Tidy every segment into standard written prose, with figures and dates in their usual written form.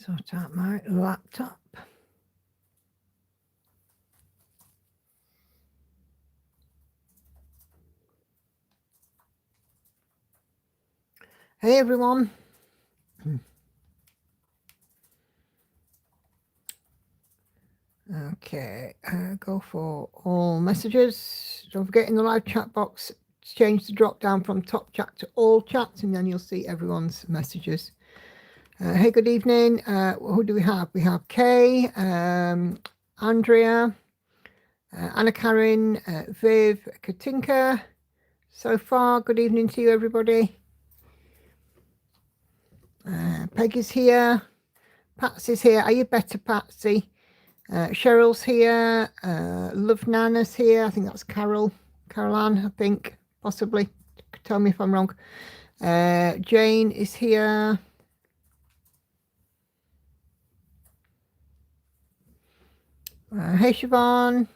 Sort out my laptop. Hey everyone. Okay, go for all messages. Don't forget in the live chat box, change the drop down from top chat to all chats, and then you'll see everyone's messages. Hey, good evening. Who do we have? We have Kay, Andrea, Anna Karen, Viv, Katinka. So far, good evening to you, everybody. Peggy's here. Patsy's here. Are you better, Patsy? Cheryl's here. Love Nana's here. I think that's Caroline, I think, possibly. Tell me if I'm wrong. Jane is here. Hey, Siobhan.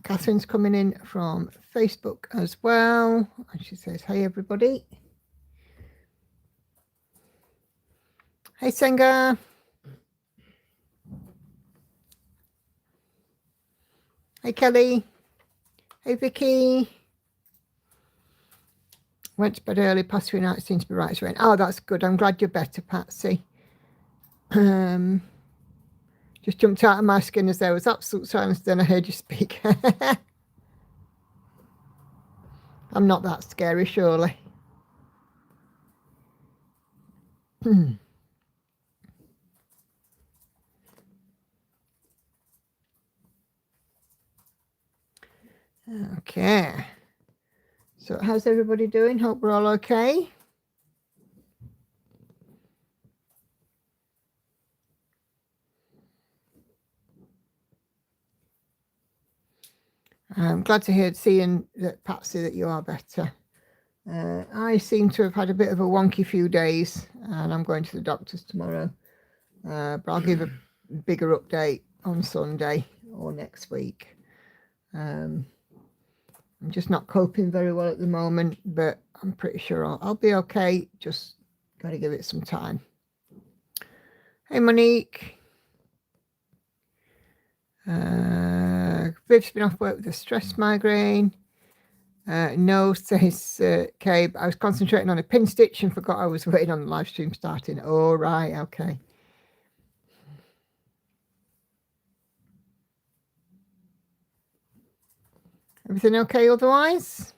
Catherine's coming in from Facebook as well. And she says, hey, everybody. Hey, Senga. Hey, Kelly. Hey, Vicky. Went to bed early, past 3 nights, seems to be right as rain. Oh, that's good. I'm glad you're better, Patsy. Just jumped out of my skin as there was absolute silence. Then I heard you speak. I'm not that scary, surely. Okay. So how's everybody doing? Hope we're all okay. I'm glad to seeing that, Patsy, that you are better. I seem to have had a bit of a wonky few days, and I'm going to the doctor's tomorrow. But I'll give a bigger update on Sunday or next week. I'm just not coping very well at the moment, but I'm pretty sure I'll be okay. Just got to give it some time. Hey, Monique. Viv's been off work with a stress migraine. No, says Kay, I was concentrating on a pin stitch and forgot I was waiting on the live stream starting. Oh, right, okay. Everything okay otherwise?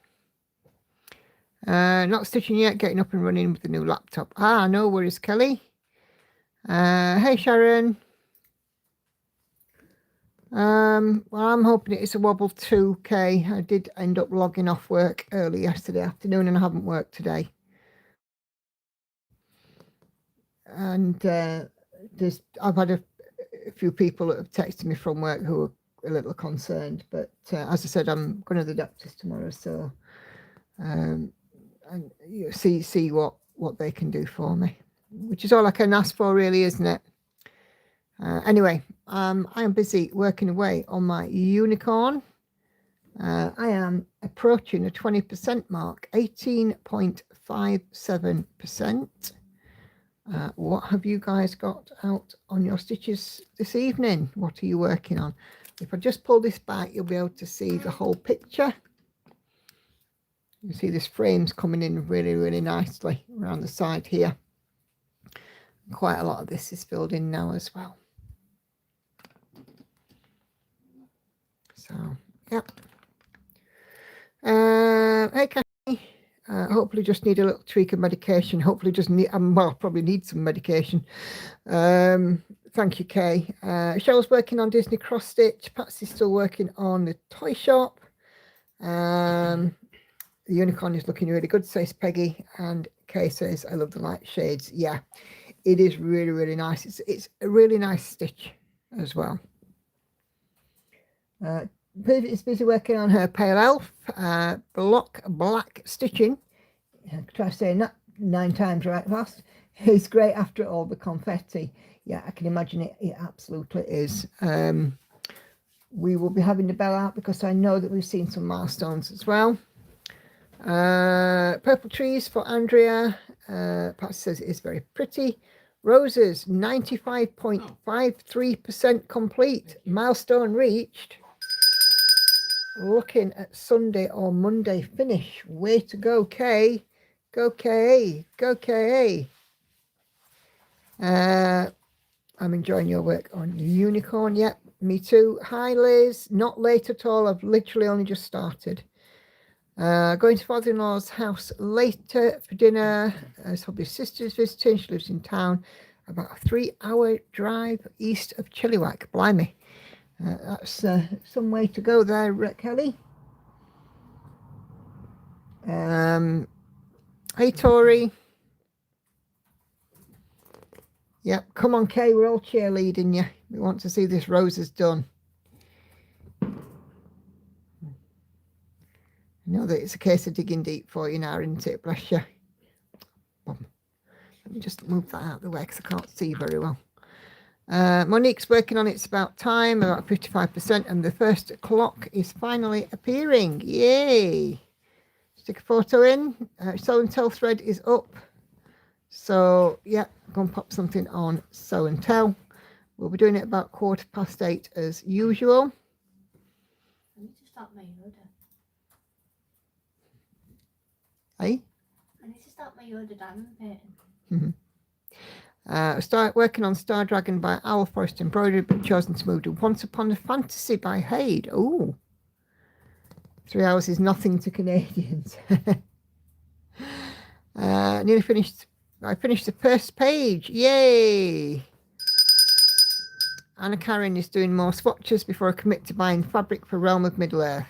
Not stitching yet, getting up and running with the new laptop. Ah, no worries, Kelly. Hey, Sharon. Well, I'm hoping it's a wobble too, Kay. I did end up logging off work early yesterday afternoon and I haven't worked today. And I've had a few people that have texted me from work who are a little concerned, but as I said, I'm going to the doctors tomorrow, so and see what they can do for me, which is all I can ask for, really, isn't it? Anyway, I am busy working away on my unicorn. I am approaching a 20% mark, 18.57%. What have you guys got out on your stitches this evening? What are you working on? If I just pull this back, you'll be able to see the whole picture. You see this frame's coming in really, really nicely around the side here. Quite a lot of this is filled in now as well. So, yep. Hey, Kathy. Hopefully just need a little tweak of medication. Hopefully just need, well, probably need some medication. Thank you, Kay. Cheryl's working on Disney Cross Stitch. Patsy's still working on the toy shop. The unicorn is looking really good, says Peggy. And Kay says, I love the light shades. Yeah, it is really, really nice. It's a really nice stitch as well. Viv is busy working on her Pale Elf block black stitching. Try saying that 9 times right fast. It's great after all the confetti. Yeah, I can imagine it. It absolutely is. We will be having the bell out because I know that we've seen some milestones as well. Purple trees for Andrea. Pat says it is very pretty. Roses, 95.53% complete. Milestone reached. Looking at Sunday or Monday finish. Way to go, Kay. Go, Kay. Go, Kay. I'm enjoying your work on Unicorn. Yep, me too. Hi, Liz. Not late at all. I've literally only just started. Going to father-in-law's house later for dinner. It's probably sister's visiting. She lives in town. About a 3-hour drive east of Chilliwack. Blimey. That's some way to go there, Kelly. Hey, Tori. Yep, come on, Kay. We're all cheerleading you. We want to see this roses done. I know that it's a case of digging deep for you now, isn't it? Bless you. Let me just move that out of the way because I can't see very well. Monique's working on It's About Time, about 55%, and the first clock is finally appearing. Yay! Stick a photo in. Show and Tell thread is up. So, yeah, go and pop something on Show and Tell. We'll be doing it about 8:15 as usual. I need to start my Yoda. Hey? I need to start my Yoda diamond painting. Start working on Star Dragon by Owl Forest Embroidery, but chosen to move to Once Upon a Fantasy by Haid. Oh, 3 hours is nothing to Canadians. Nearly finished. I finished the first page. Yay! Anna Karen is doing more swatches before I commit to buying fabric for Realm of Middle-earth.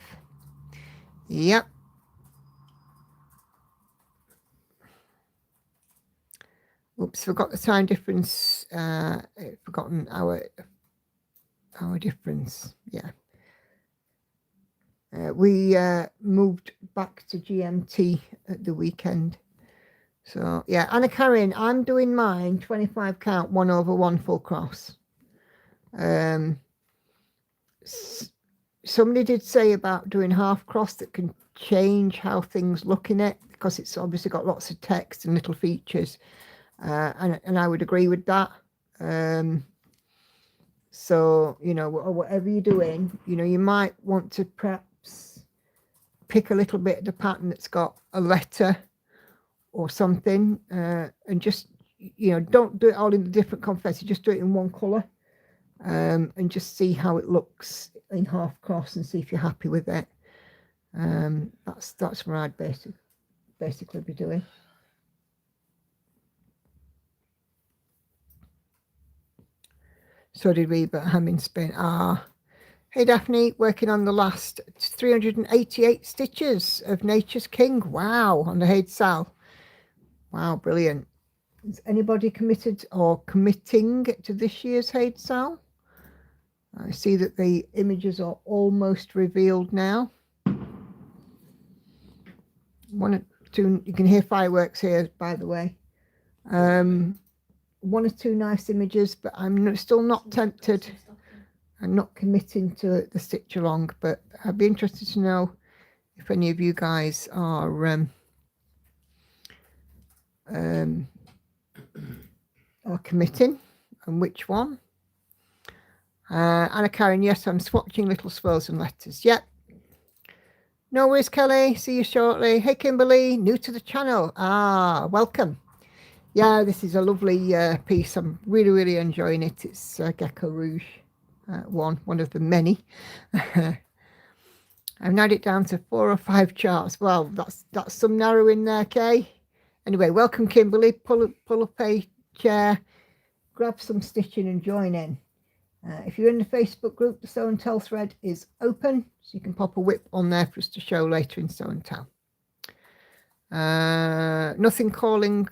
Yep. Oops, forgot the time difference. Forgotten our difference. Yeah. We moved back to GMT at the weekend. So, yeah, Anna Karen, I'm doing mine 25 count 1/1 full cross. Somebody did say about doing half cross that can change how things look in it because it's obviously got lots of text and little features. And I would agree with that. So, you know, whatever you're doing, you know, you might want to perhaps pick a little bit of the pattern that's got a letter or something, and just, you know, don't do it all in the different confetti, just do it in one colour, and just see how it looks in half cross and see if you're happy with it. That's what I'd basically be doing. So did we, but I'm in Spain. Hey Daphne, working on the last 388 stitches of Nature's King. Wow, on the Haid Sal. Wow, brilliant. Is anybody committed or committing to this year's Haid Sal? I see that the images are almost revealed now. 1 or 2, you can hear fireworks here, by the way. 1 or 2 nice images, but I'm still not tempted. I'm not committing to the stitch along, but I'd be interested to know if any of you guys are committing and which one. Anna Karen, yes, I'm swatching little swirls and letters. Yep. No worries, Kelly. See you shortly. Hey, Kimberly, new to the channel. Welcome. Yeah, this is a lovely piece. I'm really, really enjoying it. It's Gecko Rouge one of the many. I've narrowed it down to 4 or 5 charts. Well, that's some narrowing there, Kay. Anyway, welcome, Kimberly. Pull up a chair, grab some stitching and join in. If you're in the Facebook group, the Sew and Tell thread is open, so you can pop a whip on there for us to show later in Sew and Tell. Nothing calling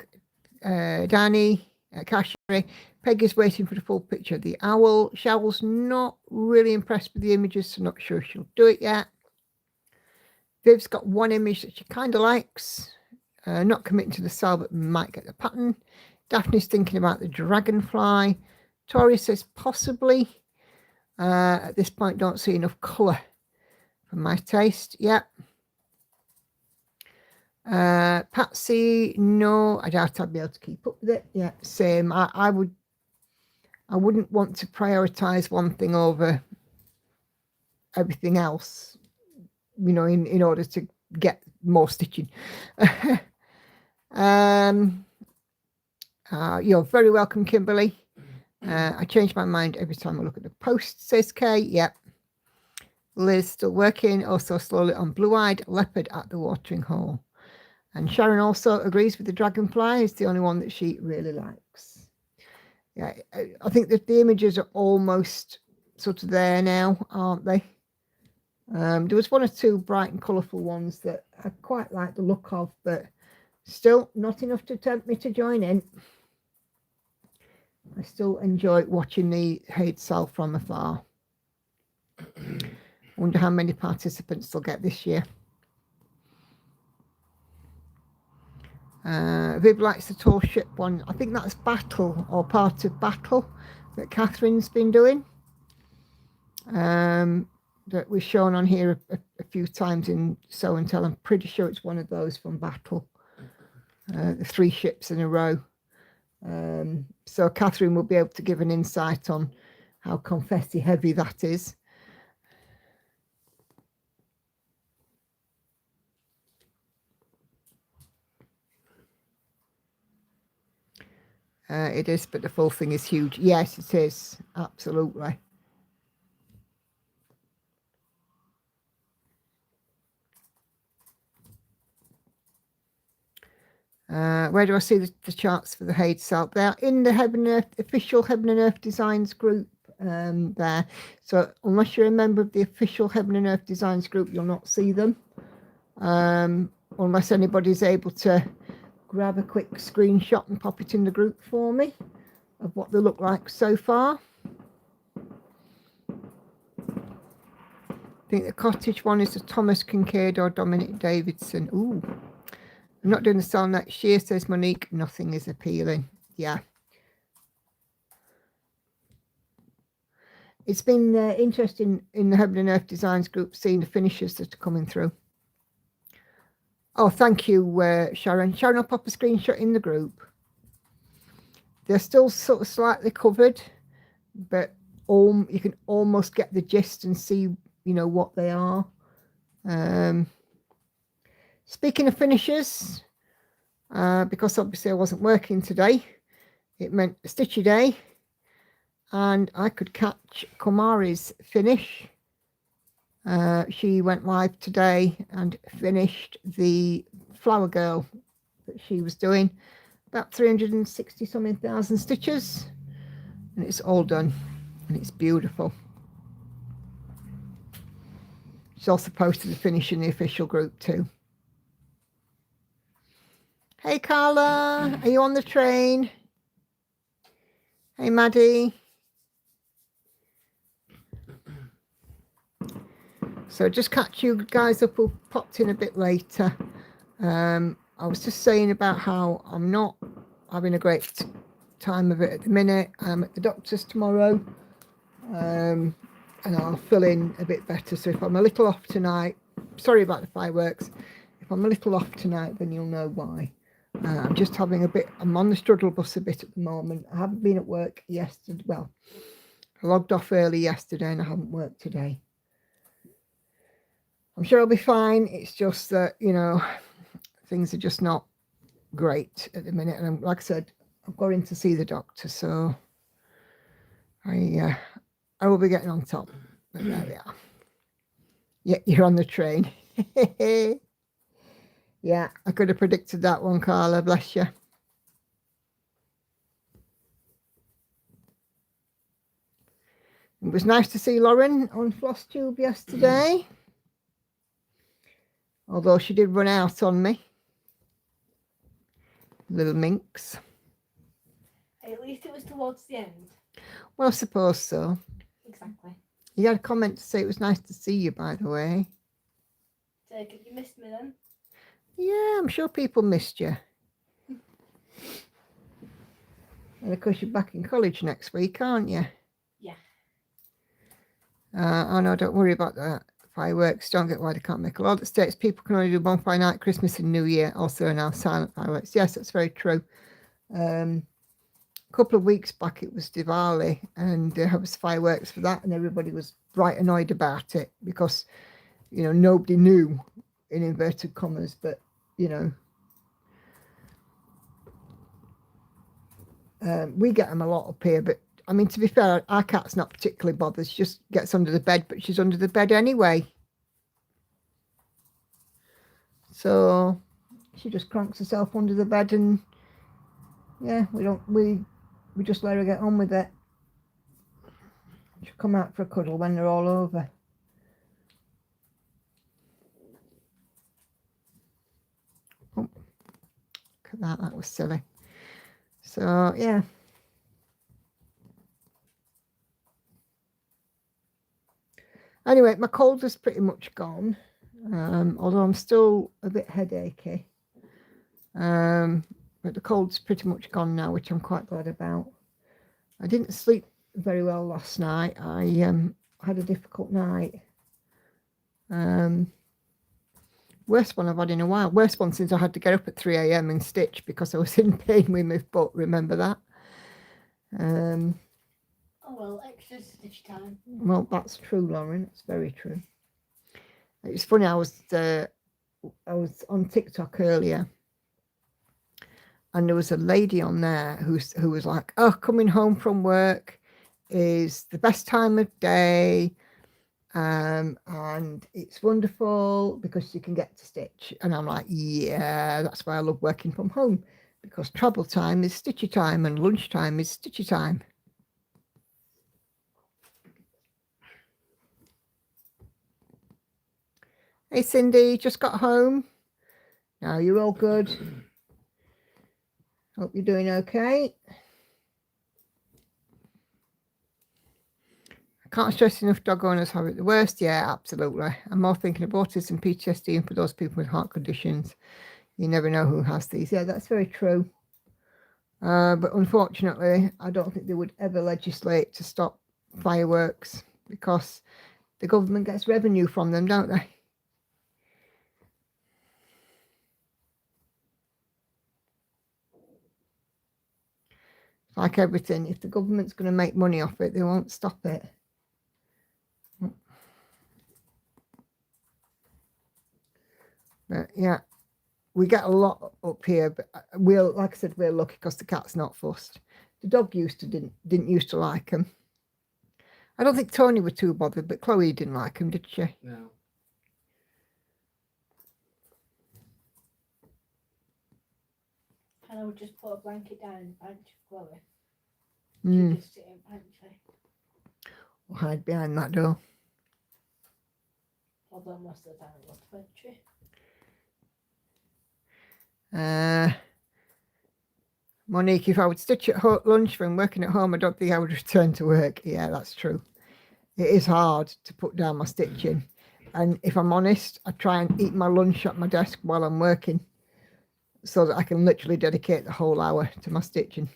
Danny, Kashmiri. Peg is waiting for the full picture of the owl. Showel's not really impressed with the images, so not sure she'll do it yet. Viv's got 1 image that she kind of likes. Not committing to the cell, but might get the pattern. Daphne's thinking about the dragonfly. Tori says possibly. At this point, don't see enough colour for my taste. Yep. Patsy, no, I doubt I'd be able to keep up with it. Yeah, same. I wouldn't want to prioritize one thing over everything else, you know, in order to get more stitching. You're very welcome, Kimberly. I change my mind every time I look at the post, says Kay. Yep. Liz still working, also slowly on Blue-Eyed Leopard at the watering hole. And Sharon also agrees with the dragonfly. It's the only one that she really likes. Yeah, I think that the images are almost sort of there now, aren't they? There was one or two bright and colourful ones that I quite like the look of, but still not enough to tempt me to join in. I still enjoy watching the Haid Sal from afar. I wonder how many participants they'll get this year. Viv likes the tall ship one. I think that's Battle, or part of Battle, that Catherine's been doing. That was shown on here a few times in Show and Tell. I'm pretty sure it's one of those from Battle. The 3 ships in a row. So Catherine will be able to give an insight on how confetti heavy that is. It is, but the full thing is huge. Yes, it is. Absolutely. Where do I see the charts for the Haid Sal? They're in the Heaven and Earth, official Heaven and Earth Designs group there. So unless you're a member of the official Heaven and Earth Designs group, you'll not see them. Unless anybody's able to grab a quick screenshot and pop it in the group for me of what they look like so far. I think the cottage one is a Thomas Kincaid or Dominic Davidson. Ooh. I'm not doing the sale next year, says Monique. Nothing is appealing. Yeah. It's been interesting in the Heaven and Earth Designs group seeing the finishes that are coming through. Oh, thank you, Sharon. Sharon, I'll pop a screenshot in the group. They're still sort of slightly covered, but you can almost get the gist and see, you know, what they are. Speaking of finishes, because obviously I wasn't working today, it meant a stitchy day, and I could catch Kumari's finish. She went live today and finished the flower girl that she was doing, about 360 something thousand stitches, and it's all done and it's beautiful. She's also posted the finish in the official group too. Hey Carla, are you on the train? Hey Maddie. So just catch you guys up who popped in a bit later. I was just saying about how I'm not having a great time of it at the minute. I'm at the doctor's tomorrow, and I'll fill in a bit better. So if I'm a little off tonight, sorry about the fireworks. If I'm a little off tonight, then you'll know why. I'm just having I'm on the struggle bus a bit at the moment. I haven't been at work yesterday. Well, I logged off early yesterday and I haven't worked today. I'm sure I'll be fine. It's just that, you know, things are just not great at the minute. And like I said, I'm going to see the doctor, so I will be getting on top. But there we are. Yeah, you're on the train. Yeah, I could have predicted that one, Carla, bless you. It was nice to see Lauren on FlossTube yesterday, although she did run out on me. Little minx. At least it was towards the end. Well, I suppose so. Exactly. You had a comment to say it was nice to see you, by the way. Take it, you missed me then. Yeah, I'm sure people missed you. And of course, you're back in college next week, aren't you? Yeah. Oh no, don't worry about that. fireworks. Don't get why they can't make a law that states people can only do bonfire night, Christmas and New Year. Also are now silent fireworks. Yes, that's very true. A couple of weeks back it was Diwali and there was fireworks for that and everybody was right annoyed about it because, you know, nobody knew, in inverted commas, but, you know, we get them a lot up here, but I mean, to be fair, our cat's not particularly bothered. She just gets under the bed, but she's under the bed anyway. So she just cranks herself under the bed and yeah, we just let her get on with it. She'll come out for a cuddle when they're all over. Oh, look at that was silly. So yeah. Anyway, my cold is pretty much gone, although I'm still a bit headachy. But the cold's pretty much gone now, which I'm quite glad about. I didn't sleep very well last night. I had a difficult night. Worst one I've had in a while. Worst one since I had to get up at 3 a.m. and stitch because I was in pain with my foot. Remember that? Oh well, extra stitch time. Well, that's true, Lauren. It's very true. It's funny. I was on TikTok earlier, and there was a lady on there who was like, "Oh, coming home from work is the best time of day, and it's wonderful because you can get to stitch." And I'm like, "Yeah, that's why I love working from home, because travel time is stitchy time and lunchtime is stitchy time." Hey Cindy, just got home. Now you're all good. Hope you're doing okay. I can't stress enough, dog owners have it the worst. Yeah, absolutely. I'm more thinking of autism, PTSD, and for those people with heart conditions. You never know who has these. Yeah, that's very true. But unfortunately, I don't think they would ever legislate to stop fireworks because the government gets revenue from them, don't they? Like everything, if the government's going to make money off it, they won't stop it. But yeah, we get a lot up here, but like I said, we're lucky because the cat's not fussed. The dog didn't used to like him. I don't think Tony was too bothered, but Chloe didn't like him, did she? No. And I would just put a blanket down in the bench for Chloe. Mm. She'd just sit in pantry. Or hide behind that door. Although most of the time it was pantry. Monique, if I would stitch at lunch from working at home, I don't think I would return to work. Yeah, that's true. It is hard to put down my stitching. And if I'm honest, I try and eat my lunch at my desk while I'm working so that I can literally dedicate the whole hour to my stitching.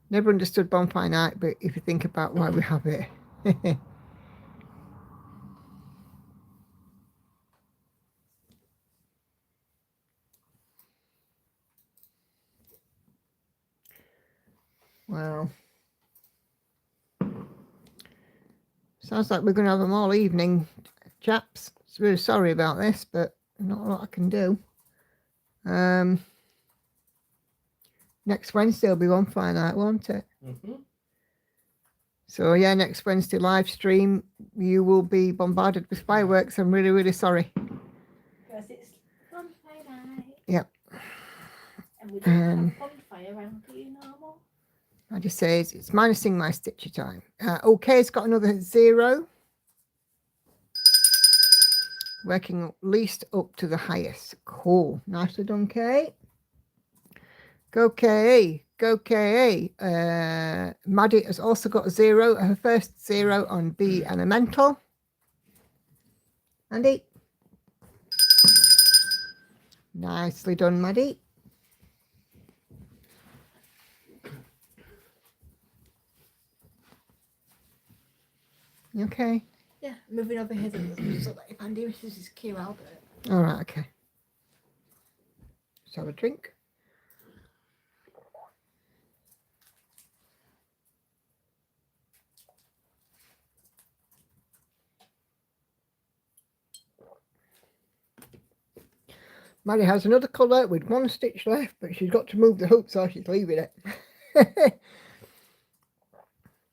Never understood bonfire night, but if you think about why we have it. Well, sounds like we're going to have them all evening, chaps. Really sorry about this, but not a lot I can do. Next Wednesday will be bonfire night, won't it? Mm-hmm. So yeah, next Wednesday live stream, you will be bombarded with fireworks. I'm really, really sorry. Because it's bonfire night. Yep. And we don't have bonfire around here no more. I just say it's minusing my stitchy time. OK's got another 0. Working at least up to the highest. Cool. Nicely done, Kay. Go Kay. Go Kay. Maddie has also got a 0. Her first 0 on B Elemental. Andy. Nicely done, Maddie. You okay? Yeah, I'm moving over here so that if Andy misses his cue, I'll do it. All right, okay. Let's have a drink. Maddie has another colour with one stitch left, but she's got to move the hook, so she's leaving it.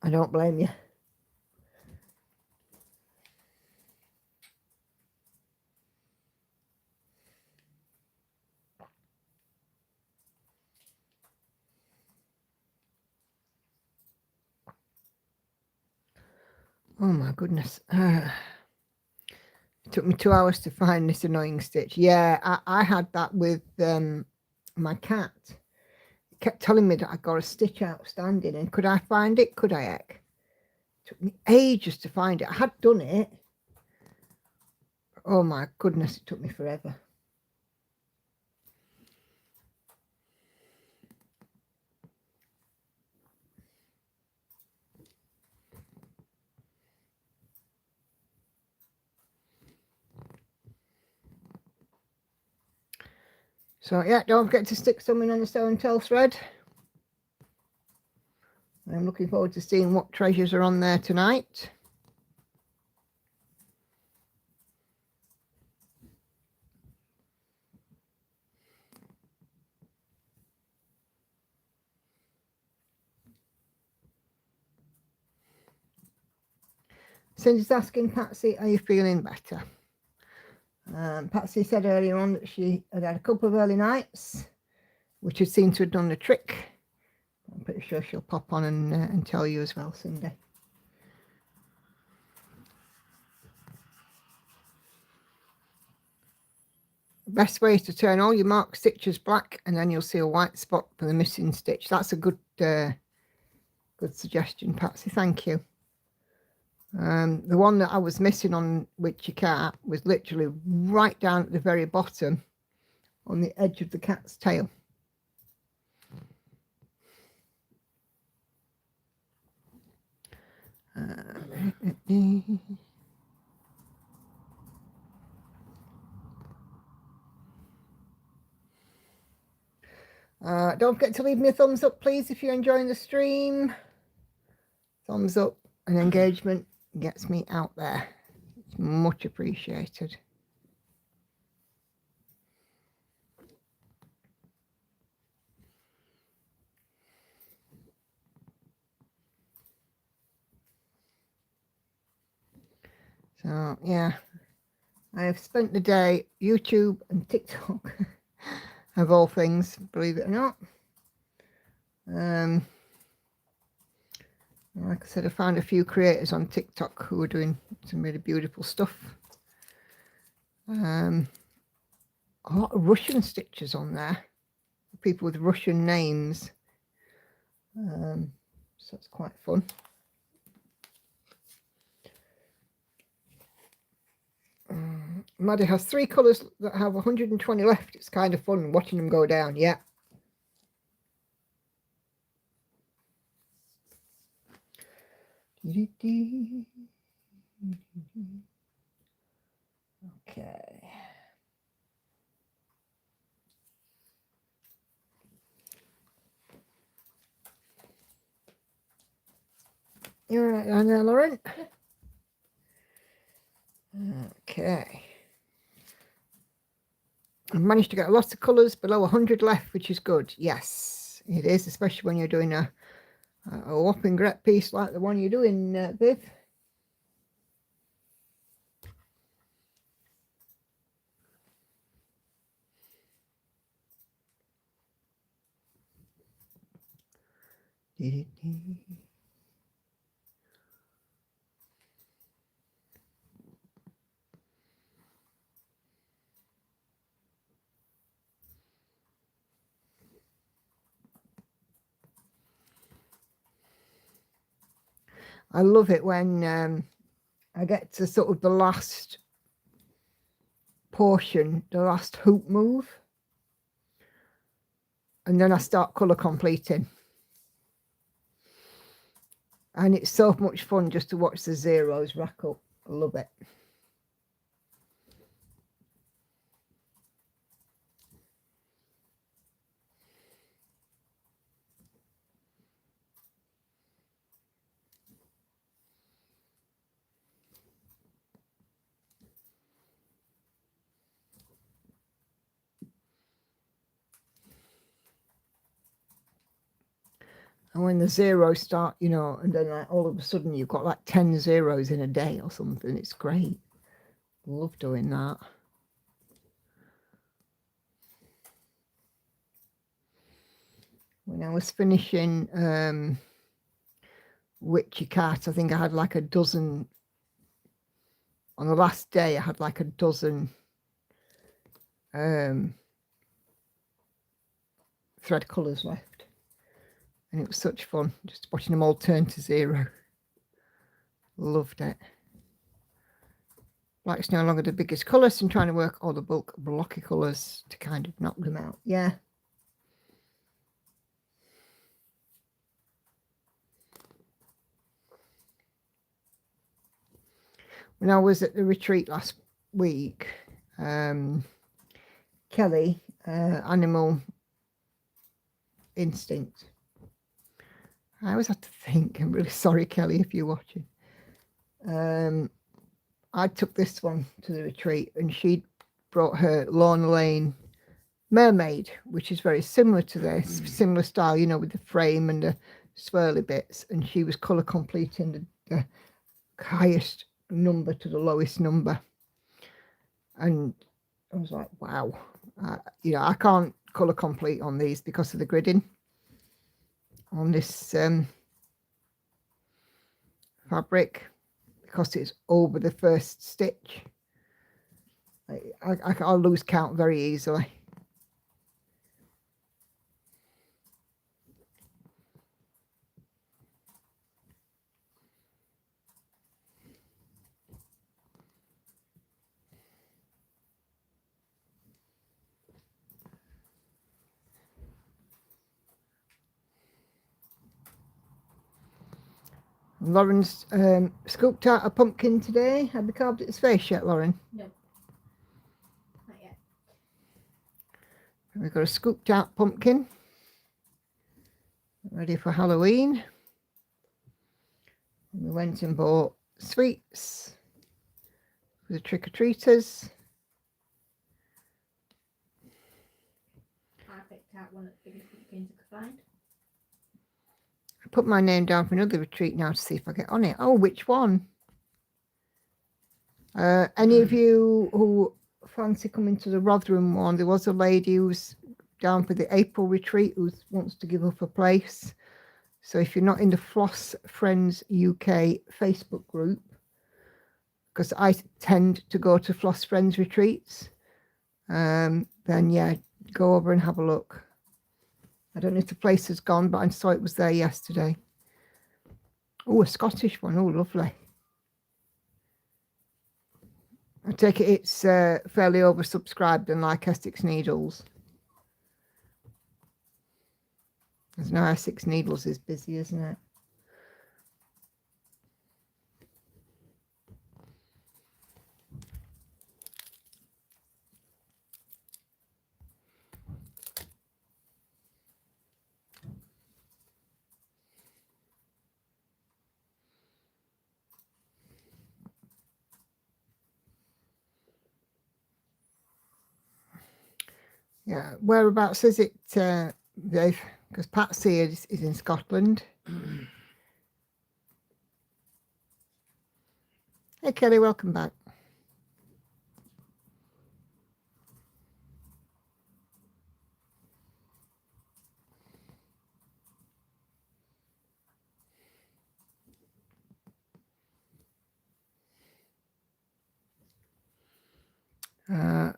I don't blame you. Oh my goodness. It took me 2 hours to find this annoying stitch. Yeah, I had that with my cat. It kept telling me that I got a stitch outstanding, and could I find it? Could I, heck? It took me ages to find it. I had done it. Oh my goodness, it took me forever. So yeah, don't forget to stick something on the sew and tell thread. I'm looking forward to seeing what treasures are on there tonight. Cindy's asking Patsy, are you feeling better? Patsy said earlier on that she had had a couple of early nights, which had seemed to have done the trick. I'm pretty sure she'll pop on and tell you as well, Cindy. The best way is to turn all your marked stitches black, and then you'll see a white spot for the missing stitch. That's a good suggestion, Patsy. Thank you. The one that I was missing on Witchy Cat was literally right down at the very bottom on the edge of the cat's tail. Don't forget to leave me a thumbs up, please, if you're enjoying the stream. Thumbs up and engagement gets me out there. It's much appreciated. So, yeah, I have spent the day YouTube and TikTok, of all things, believe it or not. Like I said, I found a few creators on TikTok who are doing some really beautiful stuff. A lot of Russian stitches on there, people with Russian names. So it's quite fun. Maddie has 3 colours that have 120 left. It's kind of fun watching them go down. Yeah. Okay. You're right down there, Lauren. Okay. I've managed to get lots of colours, below 100 left, which is good. Yes, it is, especially when you're doing a whopping great piece like the one you're doing, Viv. I love it when I get to sort of the last portion, the last hoop move, and then I start colour completing. And it's so much fun just to watch the zeros rack up. I love it. And when the zeros start, you know, and then like all of a sudden you've got like 10 zeros in a day or something, it's great. Love doing that. When I was finishing Witchy Cat, I think I had like a dozen. On the last day, I had like a dozen thread colours left. And it was such fun, just watching them all turn to zero. Loved it. Black's no longer the biggest colour, so I'm trying to work all the bulk blocky colours to kind of knock them out. Yeah. When I was at the retreat last week, Kelly, Animal Instinct. I always have to think. I'm really sorry, Kelly, if you're watching. I took this one to the retreat, and she brought her Lorna Lane Mermaid, which is very similar to this, similar style, you know, with the frame and the swirly bits. And she was colour completing the highest number to the lowest number. And I was like, wow, you know, I can't colour complete on these because of the gridding on this fabric, because it's over the first stitch. I'll lose count very easily. Lauren's scooped out a pumpkin today. Have you carved its face yet, Lauren? No, not yet. We've got a scooped out pumpkin ready for Halloween. And we went and bought sweets for the trick-or-treaters. I picked out one of the biggest pumpkins I could find. I put my name down for another retreat now to see if I get on it. Oh, which one? Any of you who fancy coming to the Rotherham one? There was a lady who's down for the April retreat who wants to give up a place. So if you're not in the Floss Friends UK Facebook group, because I tend to go to Floss Friends retreats, then yeah, go over and have a look. I don't know if the place has gone, but I saw it was there yesterday. Oh, a Scottish one. Oh, lovely. I take it it's fairly oversubscribed, and like Essex Needles. There's no Essex Needles is busy, isn't it? Yeah, whereabouts is it, Dave? Because Patsy is in Scotland. Hey, Kelly, welcome back.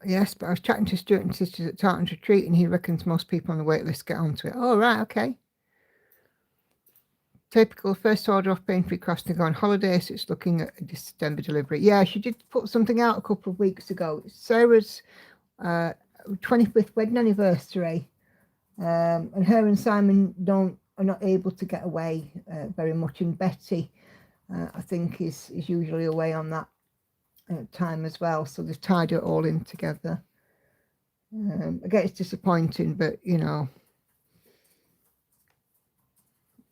Yes, but I was chatting to Stuart and Sisters at Tartan's Retreat, and he reckons most people on the wait list get onto it. Oh, right, okay. Typical first order off pain-free crafting to go on holiday, so it's looking at a December delivery. Yeah, she did put something out a couple of weeks ago. It's Sarah's 25th wedding anniversary, and her and Simon don't are not able to get away very much. And Betty, I think, is usually away on that time as well. So they've tied it all in together. Again, it's disappointing, but you know,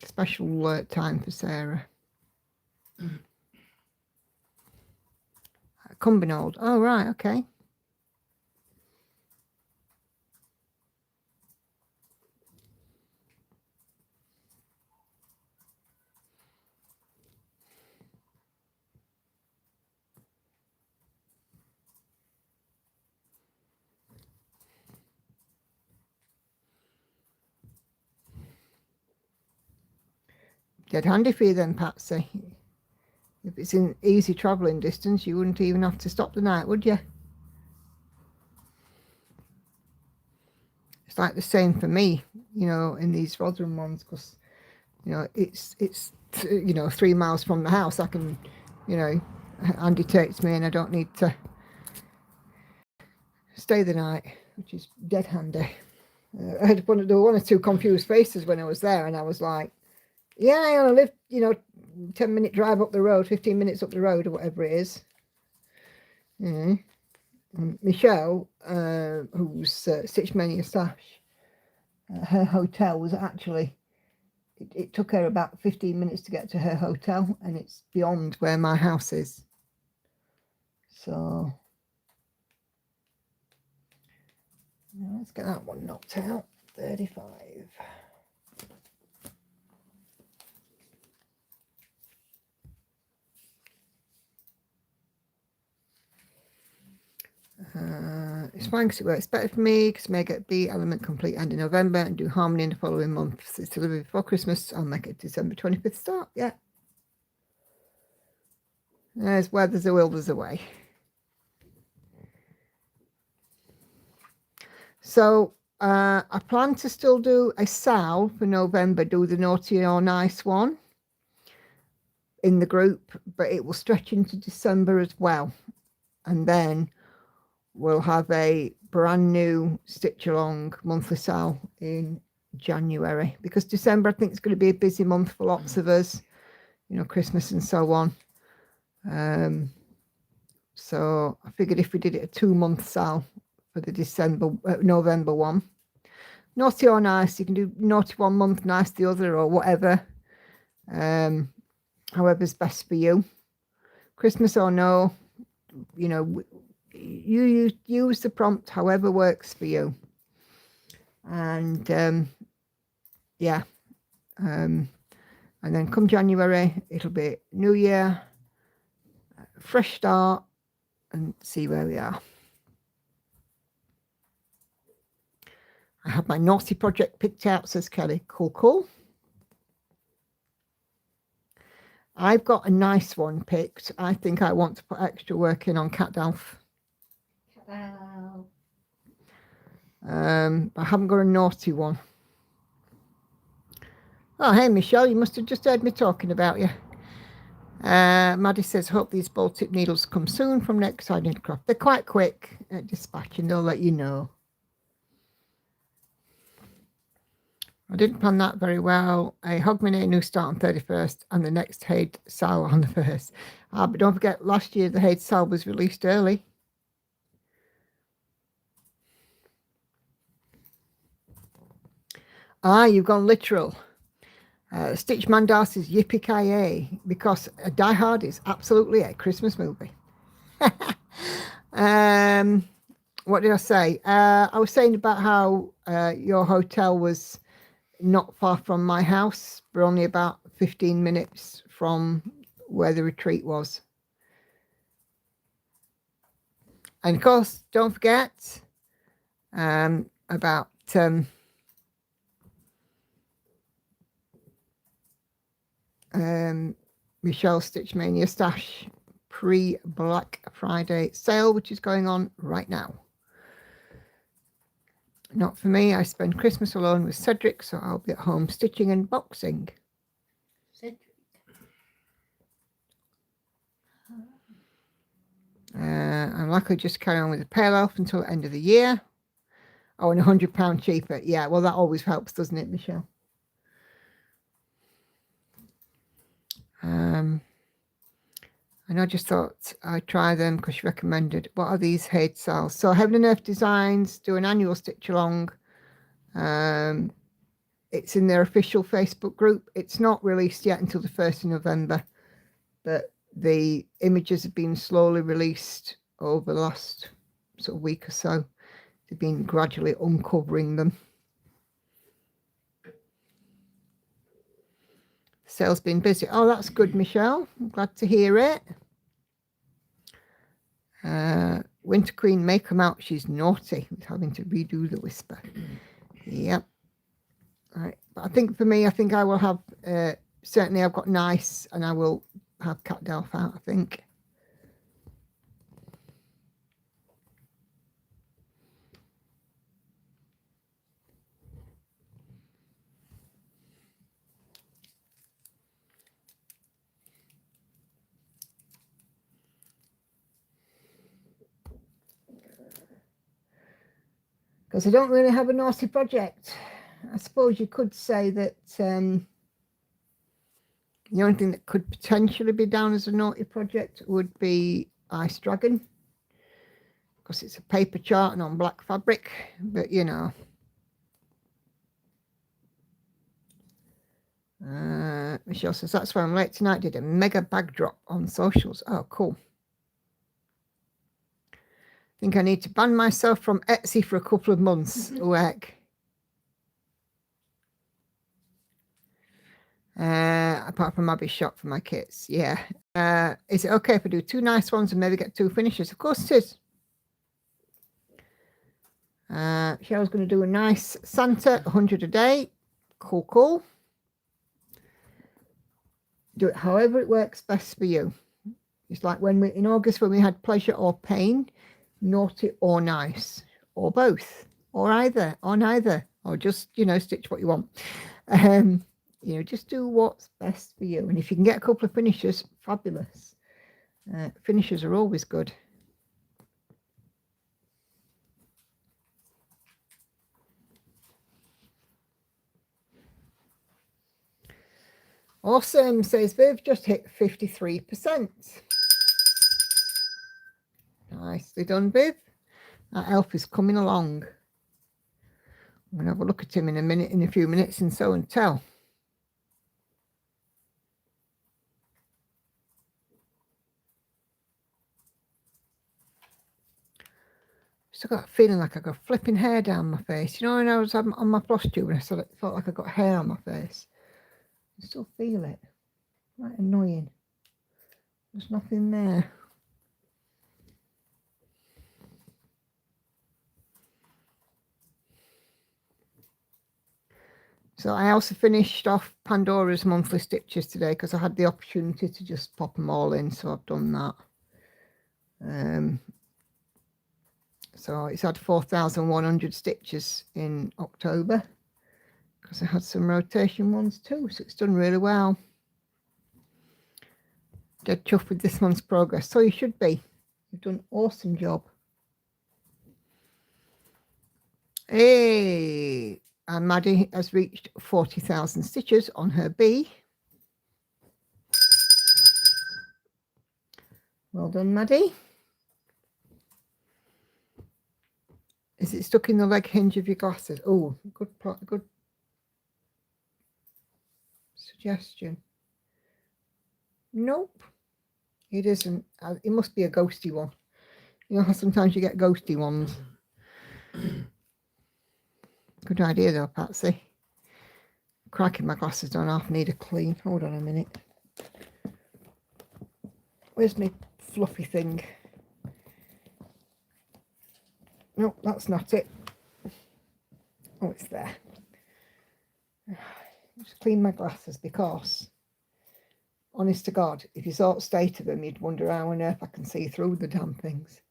special time for Sarah. Cumbernauld. Oh, right, okay. Dead handy for you then, Patsy. If it's in easy travelling distance, you wouldn't even have to stop the night, would you? It's like the same for me, you know, in these Rotherham ones, because, you know, it's you know, 3 miles from the house. I can, you know, Andy takes me and I don't need to stay the night, which is dead handy. There were 1 or 2 confused faces when I was there, and I was like, yeah, I only live, you know, 10-minute drive up the road, 15 minutes up the road, or whatever it is. And Michelle, who's Stitch Mania Stash, her hotel was actually, it took her about 15 minutes to get to her hotel, and it's beyond where my house is. So let's get that one knocked out. 35. It's fine because it works better for me because I may get B element complete end in November and do harmony in the following month. So it's delivered before Christmas. I'll make it December 25th start. Yeah. There's where there's a will, there's a way. So I plan to still do a Sal for November, do the naughty or nice one in the group, but it will stretch into December as well. And then we'll have a brand new Stitch Along monthly Sal in January, because December I think is going to be a busy month for lots of us, you know, Christmas and so on. So I figured if we did it a 2-month Sal for the November one, naughty or nice, you can do naughty 1 month, nice the other, or whatever, however's best for you. Christmas or no, you know, you use the prompt however works for you. And yeah, and then come January it'll be new year, fresh start, and see where we are. I have my naughty project picked out, says Kelly. Cool. I've got a nice one picked. I think I want to put extra work in on Catdalf. I haven't got a naughty one. Oh, hey, Michelle, you must have just heard me talking about you. Maddie says, hope these ball tip needles come soon from next side craft. They're quite quick at dispatching, they'll let you know. I didn't plan that very well. A Hogmanay new start on 31st and the next Haid Sal on the 1st. But don't forget, last year the Haid Sal was released early. You've gone literal. Stitch Mandas is yippee-ki-yay, because Die Hard is absolutely a Christmas movie. What did I say? I was saying about how your hotel was not far from my house, but only about 15 minutes from where the retreat was. And of course, don't forget about Michelle Stitch Mania Stash pre-Black Friday sale, which is going on right now. Not for me. I spend Christmas alone with Cedric, so I'll be at home stitching and boxing. Cedric. I'm likely just carry on with the Pale Elf until the end of the year. Oh, and £100 cheaper. Yeah, well, that always helps, doesn't it, Michelle? And I just thought I'd try them because she recommended. What are these Hate Cells? So Heaven and Earth Designs do an annual stitch along. It's in their official Facebook group. It's not released yet until the 1st of November, but the images have been slowly released over the last sort of week or so. They've been gradually uncovering them. The sale's been busy. Oh, that's good, Michelle. I'm glad to hear it. Winter Queen, make come out. She's naughty with having to redo the whisper. Yep. Right. But I think for me, I think I will have, certainly I've got Nice and I will have Cat Delph out, I think. Because I don't really have a naughty project. I suppose you could say that the only thing that could potentially be down as a naughty project would be Ice Dragon, because it's a paper chart and on black fabric, but you know. Michelle says, that's why I'm late tonight. Did a mega bag drop on socials. Oh, cool. Think I need to ban myself from Etsy for a couple of months. Oh, heck. Apart from Abby's shop for my kits. Yeah. Is it okay if I do 2 nice ones and maybe get 2 finishes? Of course it is. Cheryl's going to do a nice Santa, 100 a day. Cool, cool. Do it however it works best for you. It's like when we, in August, when we had pleasure or pain, naughty or nice, or both, or either, or neither, or just, you know, stitch what you want. You know, just do what's best for you. And if you can get a couple of finishes, fabulous. Finishes are always good. Awesome, says Viv, just hit 53%. Nicely done, Viv. That elf is coming along. I'm going to have a look at him in a few minutes and so and tell. Still got a feeling like I got flipping hair down my face. You know, when I was on my floss tube and I felt like I got hair on my face. I still feel it. Quite annoying. There's nothing there. So I also finished off Pandora's monthly stitches today because I had the opportunity to just pop them all in. So I've done that. So it's had 4,100 stitches in October because I had some rotation ones too. So it's done really well. Dead chuffed with this month's progress. So you should be. You've done an awesome job. Hey, and Maddie has reached 40,000 stitches on her bee. Well done, Maddie. Is it stuck in the leg hinge of your glasses? Oh, good suggestion. Nope, it isn't. It must be a ghosty one. You know how sometimes you get ghosty ones. Good idea though, Patsy. Cracking my glasses don't half need a clean. Hold on a minute. Where's my fluffy thing? Nope, that's not it. Oh, it's there. Just clean my glasses because, honest to God, if you saw the state of them, you'd wonder how on earth I can see through the damn things.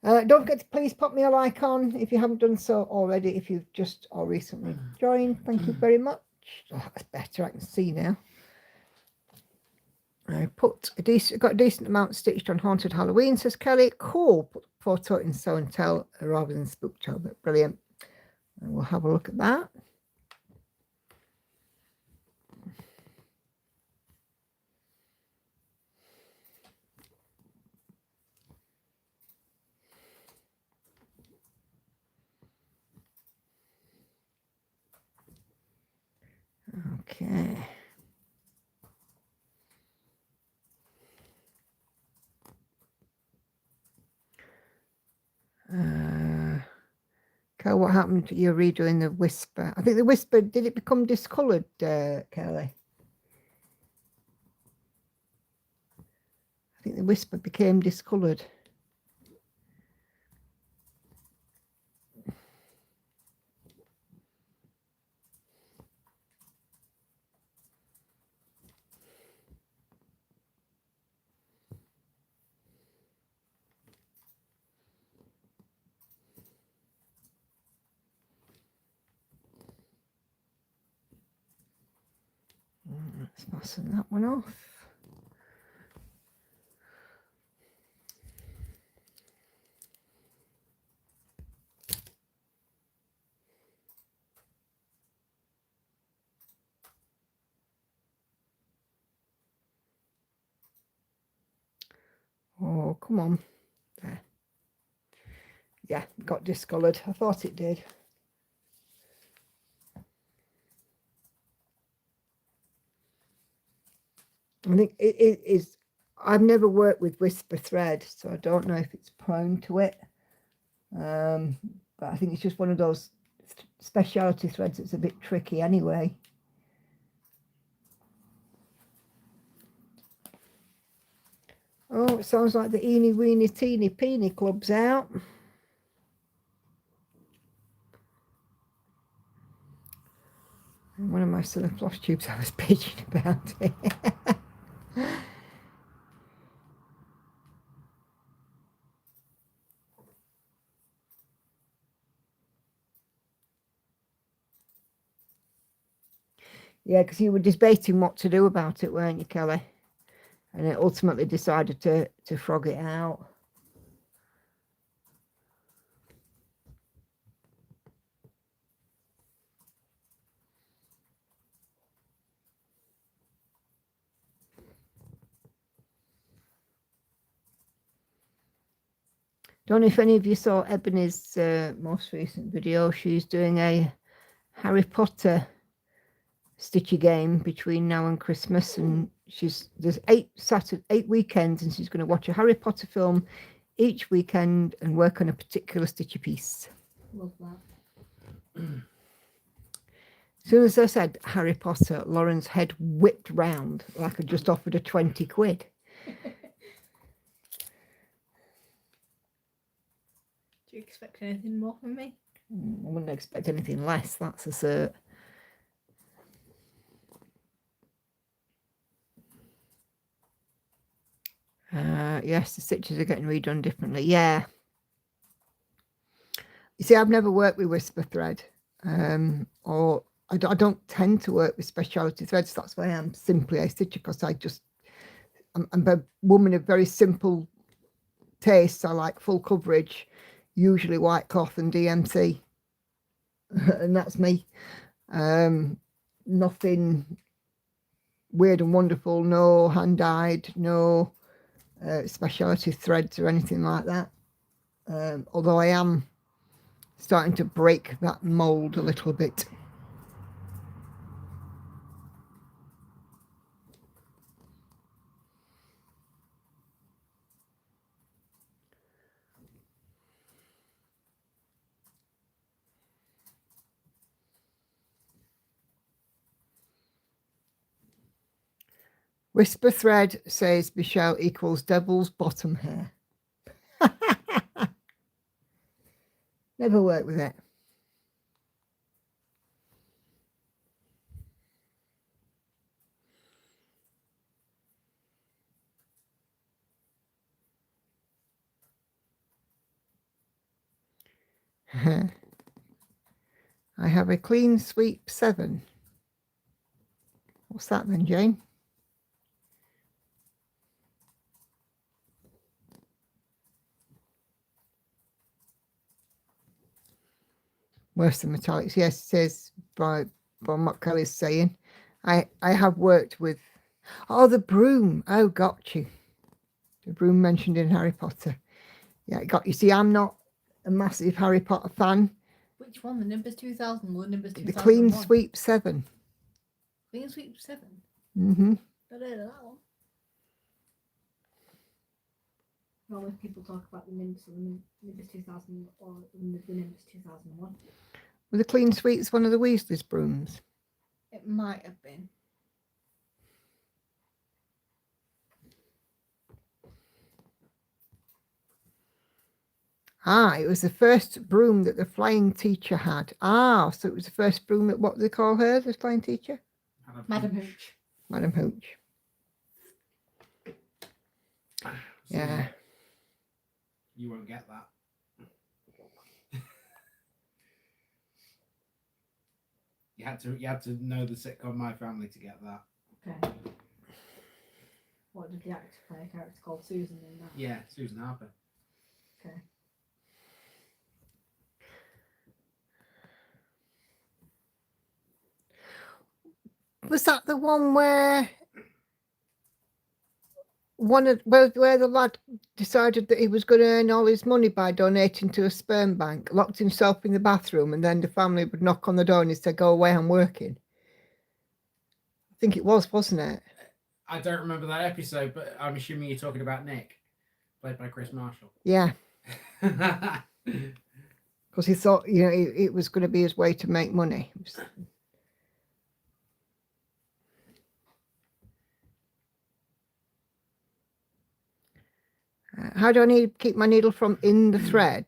Don't forget to please pop me a like on if you haven't done so already. If you've just or recently joined, thank you very much. Oh, that's better. I can see now. I got a decent amount stitched on Haunted Halloween, says Kelly. Cool. Put the photo in Sew and Tell rather than Spooktober. Brilliant. And we'll have a look at that. Okay. Carl, what happened to you redoing the Whisper? I think the Whisper, did it become discoloured, Kelly? I think the Whisper became discoloured. Let's fasten that one off. Oh, come on. There. Yeah, got discoloured. I thought it did. I think it is. I've never worked with Whisper thread, so I don't know if it's prone to it. But I think it's just one of those specialty threads that's a bit tricky anyway. Oh, it sounds like the Eeny Weeny Teeny Peeny Club's out. And one of my silly floss tubes I was bitching about it. Yeah, because you were debating what to do about it, weren't you, Kelly? And it ultimately decided to frog it out. Don't know if any of you saw Ebony's most recent video. She's doing a Harry Potter stitchy game between now and Christmas, and there's 8 weekends, and she's going to watch a Harry Potter film each weekend and work on a particular stitchy piece. Love that. As soon as I said Harry Potter, Lauren's head whipped round like I just offered her 20 quid. Do you expect anything more from me? I wouldn't expect anything less, that's a cert. Yes, the stitches are getting redone differently. Yeah. You see, I've never worked with Whisper thread, or I don't tend to work with specialty threads. That's why I'm simply a stitcher, because I'm a woman of very simple tastes. I like full coverage, usually white cloth and DMC, and that's me. Nothing weird and wonderful, no hand dyed, no specialty threads or anything like that. Although I am starting to break that mold a little bit. Whisper thread says Michelle equals devil's bottom hair. Never worked with it. I have a clean sweep 7. What's that then, Jane? Worse than metallics. Yes, it says by what Kelly's saying. I have worked with, oh, the broom. Oh, got you. The broom mentioned in Harry Potter. Yeah, got you. See, I'm not a massive Harry Potter fan. Which one? The Nimbus 2000 or the Nimbus 2001? The clean sweep 7. Clean sweep 7. Mm-hmm. Not heard of that one. Normally people talk about the Nimbus or the Nimbus 2000 or the Nimbus 2001. Were the clean sweeps one of the Weasley's brooms? It might have been. Ah, it was the first broom that the flying teacher had. Ah, so it was the first broom that, what do they call her, the flying teacher? Madam Hooch. Madam Hooch. So Yeah. You won't get that. You had to know the sitcom My Family to get that. Okay. What did the actor play? A character called Susan in that? Yeah, Susan Harper. Okay. Was that the one where where the lad decided that he was going to earn all his money by donating to a sperm bank, locked himself in the bathroom, and then the family would knock on the door and he'd say, "Go away, I'm working." I think it was, wasn't it? I don't remember that episode, but I'm assuming you're talking about Nick, played by Chris Marshall. Yeah. Because he thought, you know, it was going to be his way to make money. How do I need to keep my needle from in the thread?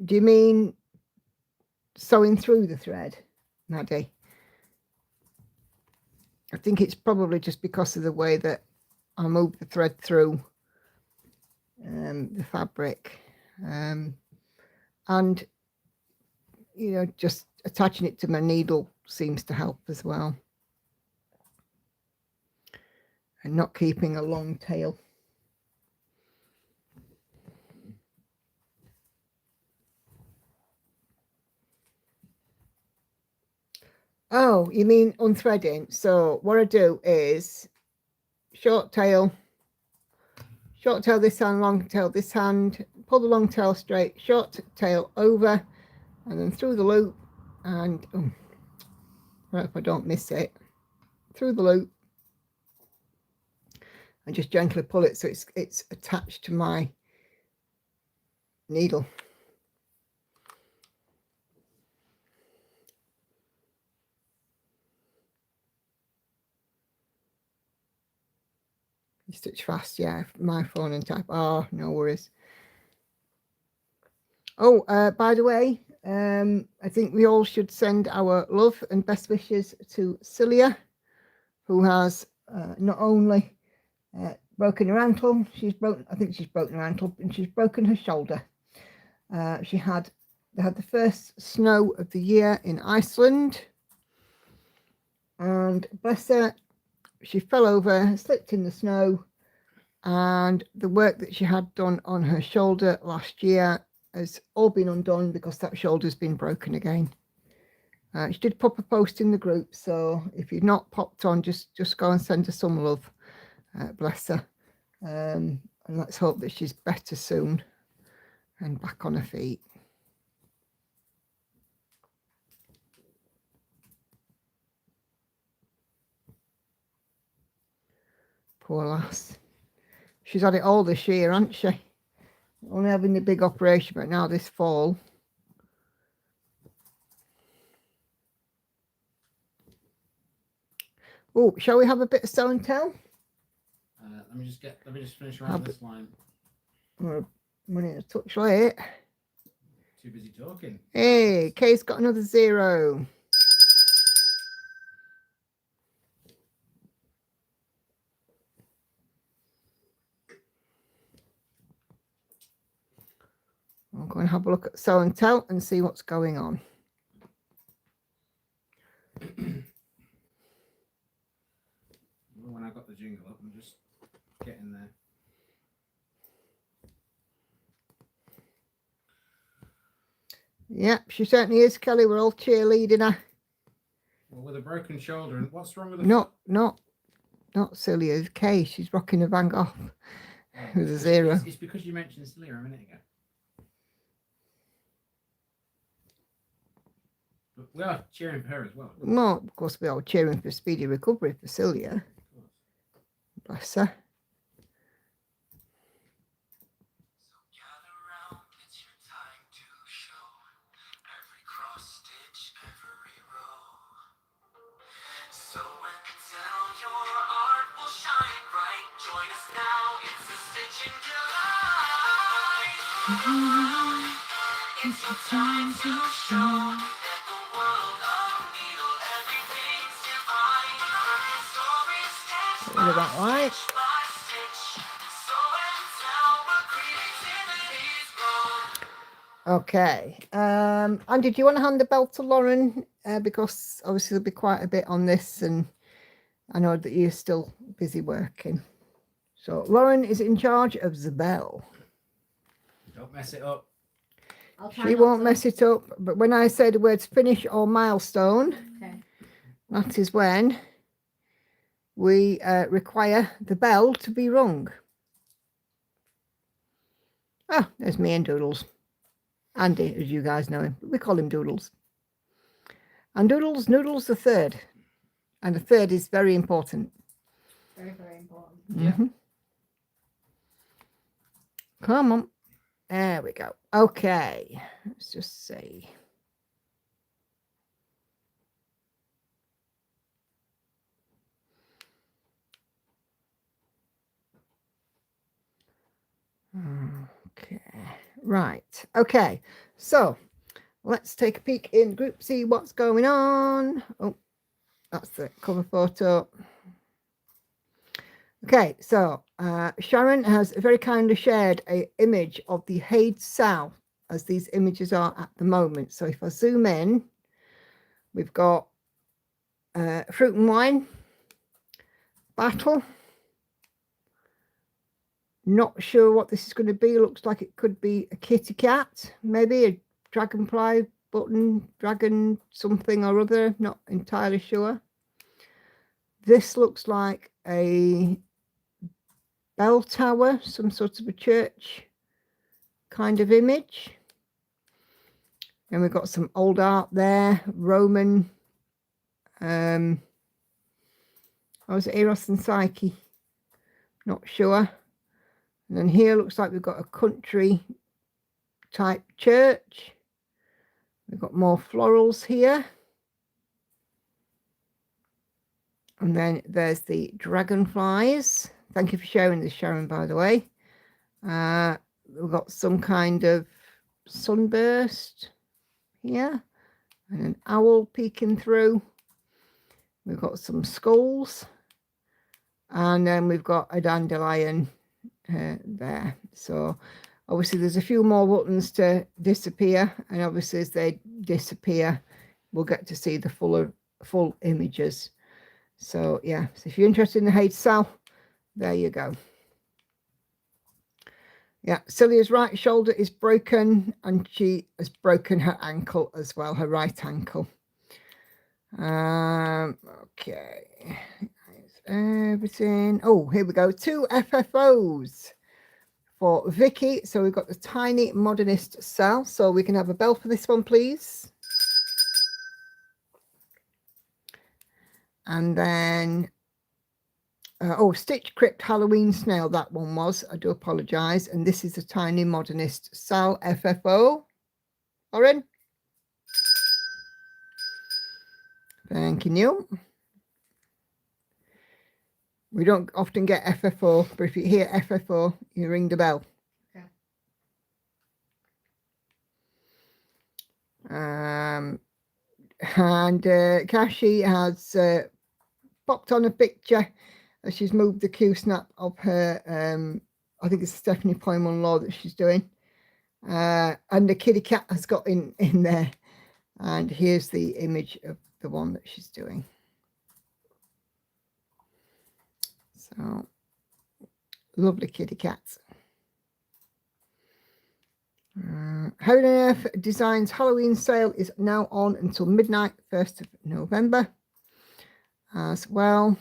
Do you mean sewing through the thread, Maddie? I think it's probably just because of the way that I move the thread through the fabric. And, you know, just attaching it to my needle seems to help as well. And not keeping a long tail. Oh, you mean unthreading? So what I do is short tail this hand, long tail this hand, pull the long tail straight, short tail over, and then through the loop, and right, if I don't miss it, through the loop, and just gently pull it so it's attached to my needle. You stitch fast, yeah. My phone and type. Oh, no worries. Oh, by the way, I think we all should send our love and best wishes to Celia, who has not only broken her ankle, I think she's broken her ankle, and she's broken her shoulder. They had the first snow of the year in Iceland, and bless her, she fell over, slipped in the snow, and the work that she had done on her shoulder last year has all been undone because that shoulder's been broken again. She did pop a post in the group, so if you've not popped on, just go and send her some love. Bless her. And let's hope that she's better soon and back on her feet. Poor lass. She's had it all this year, hasn't she? Only having the big operation, but now this fall. Oh, shall we have a bit of sew and tell? Let me just finish around this line. We're running a touch late. Too busy talking. Hey, Kay's got another 0. I'll go and have a look at sew and tell and see what's going on. When I got the jingle up, I'm just getting there. Yep, she certainly is, Kelly. We're all cheerleading her. Well, with a broken shoulder, and what's wrong with the Not Celia, Kay. She's rocking a Van Gogh with a 0. It's because you mentioned Celia a minute ago. But We are cheering for her as well. Well, of course, we're all cheering for speedy recovery for Celia. Bless her. It's your time to show that the world of needle everything's divine. Stories stitch What about right? by stitch. So and tell what creativity's grown. Okay. Andy, do you want to hand the bell to Lauren? Because obviously there'll be quite a bit on this, and I know that you're still busy working. So Lauren is in charge of the bell. Don't mess it up. I'll try She not won't to. mess it up, but when I say the words finish or milestone, Okay. that is when we require the bell to be rung. Ah, there's me and Doodles. Andy, as you guys know him. We call him Doodles. And Noodles the third. And the third is very important. Very, very important. Yeah. Mhm. Come on. There we go. Okay. Let's just see. Okay. Right. Okay. So let's take a peek in group, see what's going on. Oh, that's the cover photo. Okay, so Sharon has very kindly shared an image of the Hayes South as these images are at the moment. So if I zoom in, we've got fruit and wine, battle. Not sure what this is going to be. Looks like it could be a kitty cat, maybe a dragonfly button, dragon something or other. Not entirely sure. This looks like a bell tower, some sort of a church kind of image. And we've got some old art there, Roman. Oh, is it Eros and Psyche? Not sure. And then here looks like we've got a country type church. We've got more florals here. And then there's the dragonflies. Thank you for sharing this, Sharon, by the way. We've got some kind of sunburst here. And an owl peeking through. We've got some skulls. And then we've got a dandelion there. So obviously there's a few more buttons to disappear. And obviously as they disappear, we'll get to see the full images. So yeah, so if you're interested in the Hayes South, there you go. Yeah, Celia's right shoulder is broken and she has broken her ankle as well, her right ankle. Okay, everything. Oh, here we go. 2 FFOs for Vicky. So we've got the tiny modernist cell. So we can have a bell for this one, please. And then Stitch Crypt Halloween Snail, that one was. I do apologise. And this is a tiny modernist Sal FFO. Lauren? Thank you. We don't often get FFO, but if you hear FFO, you ring the bell. Okay. And Kashi has popped on a picture as she's moved the Q-snap of her, I think it's Stephanie Poyman Law that she's doing. And the kitty cat has got in there. And here's the image of the one that she's doing. So, lovely kitty cats. How on Earth Designs Halloween sale is now on until midnight, 1st of November. As well.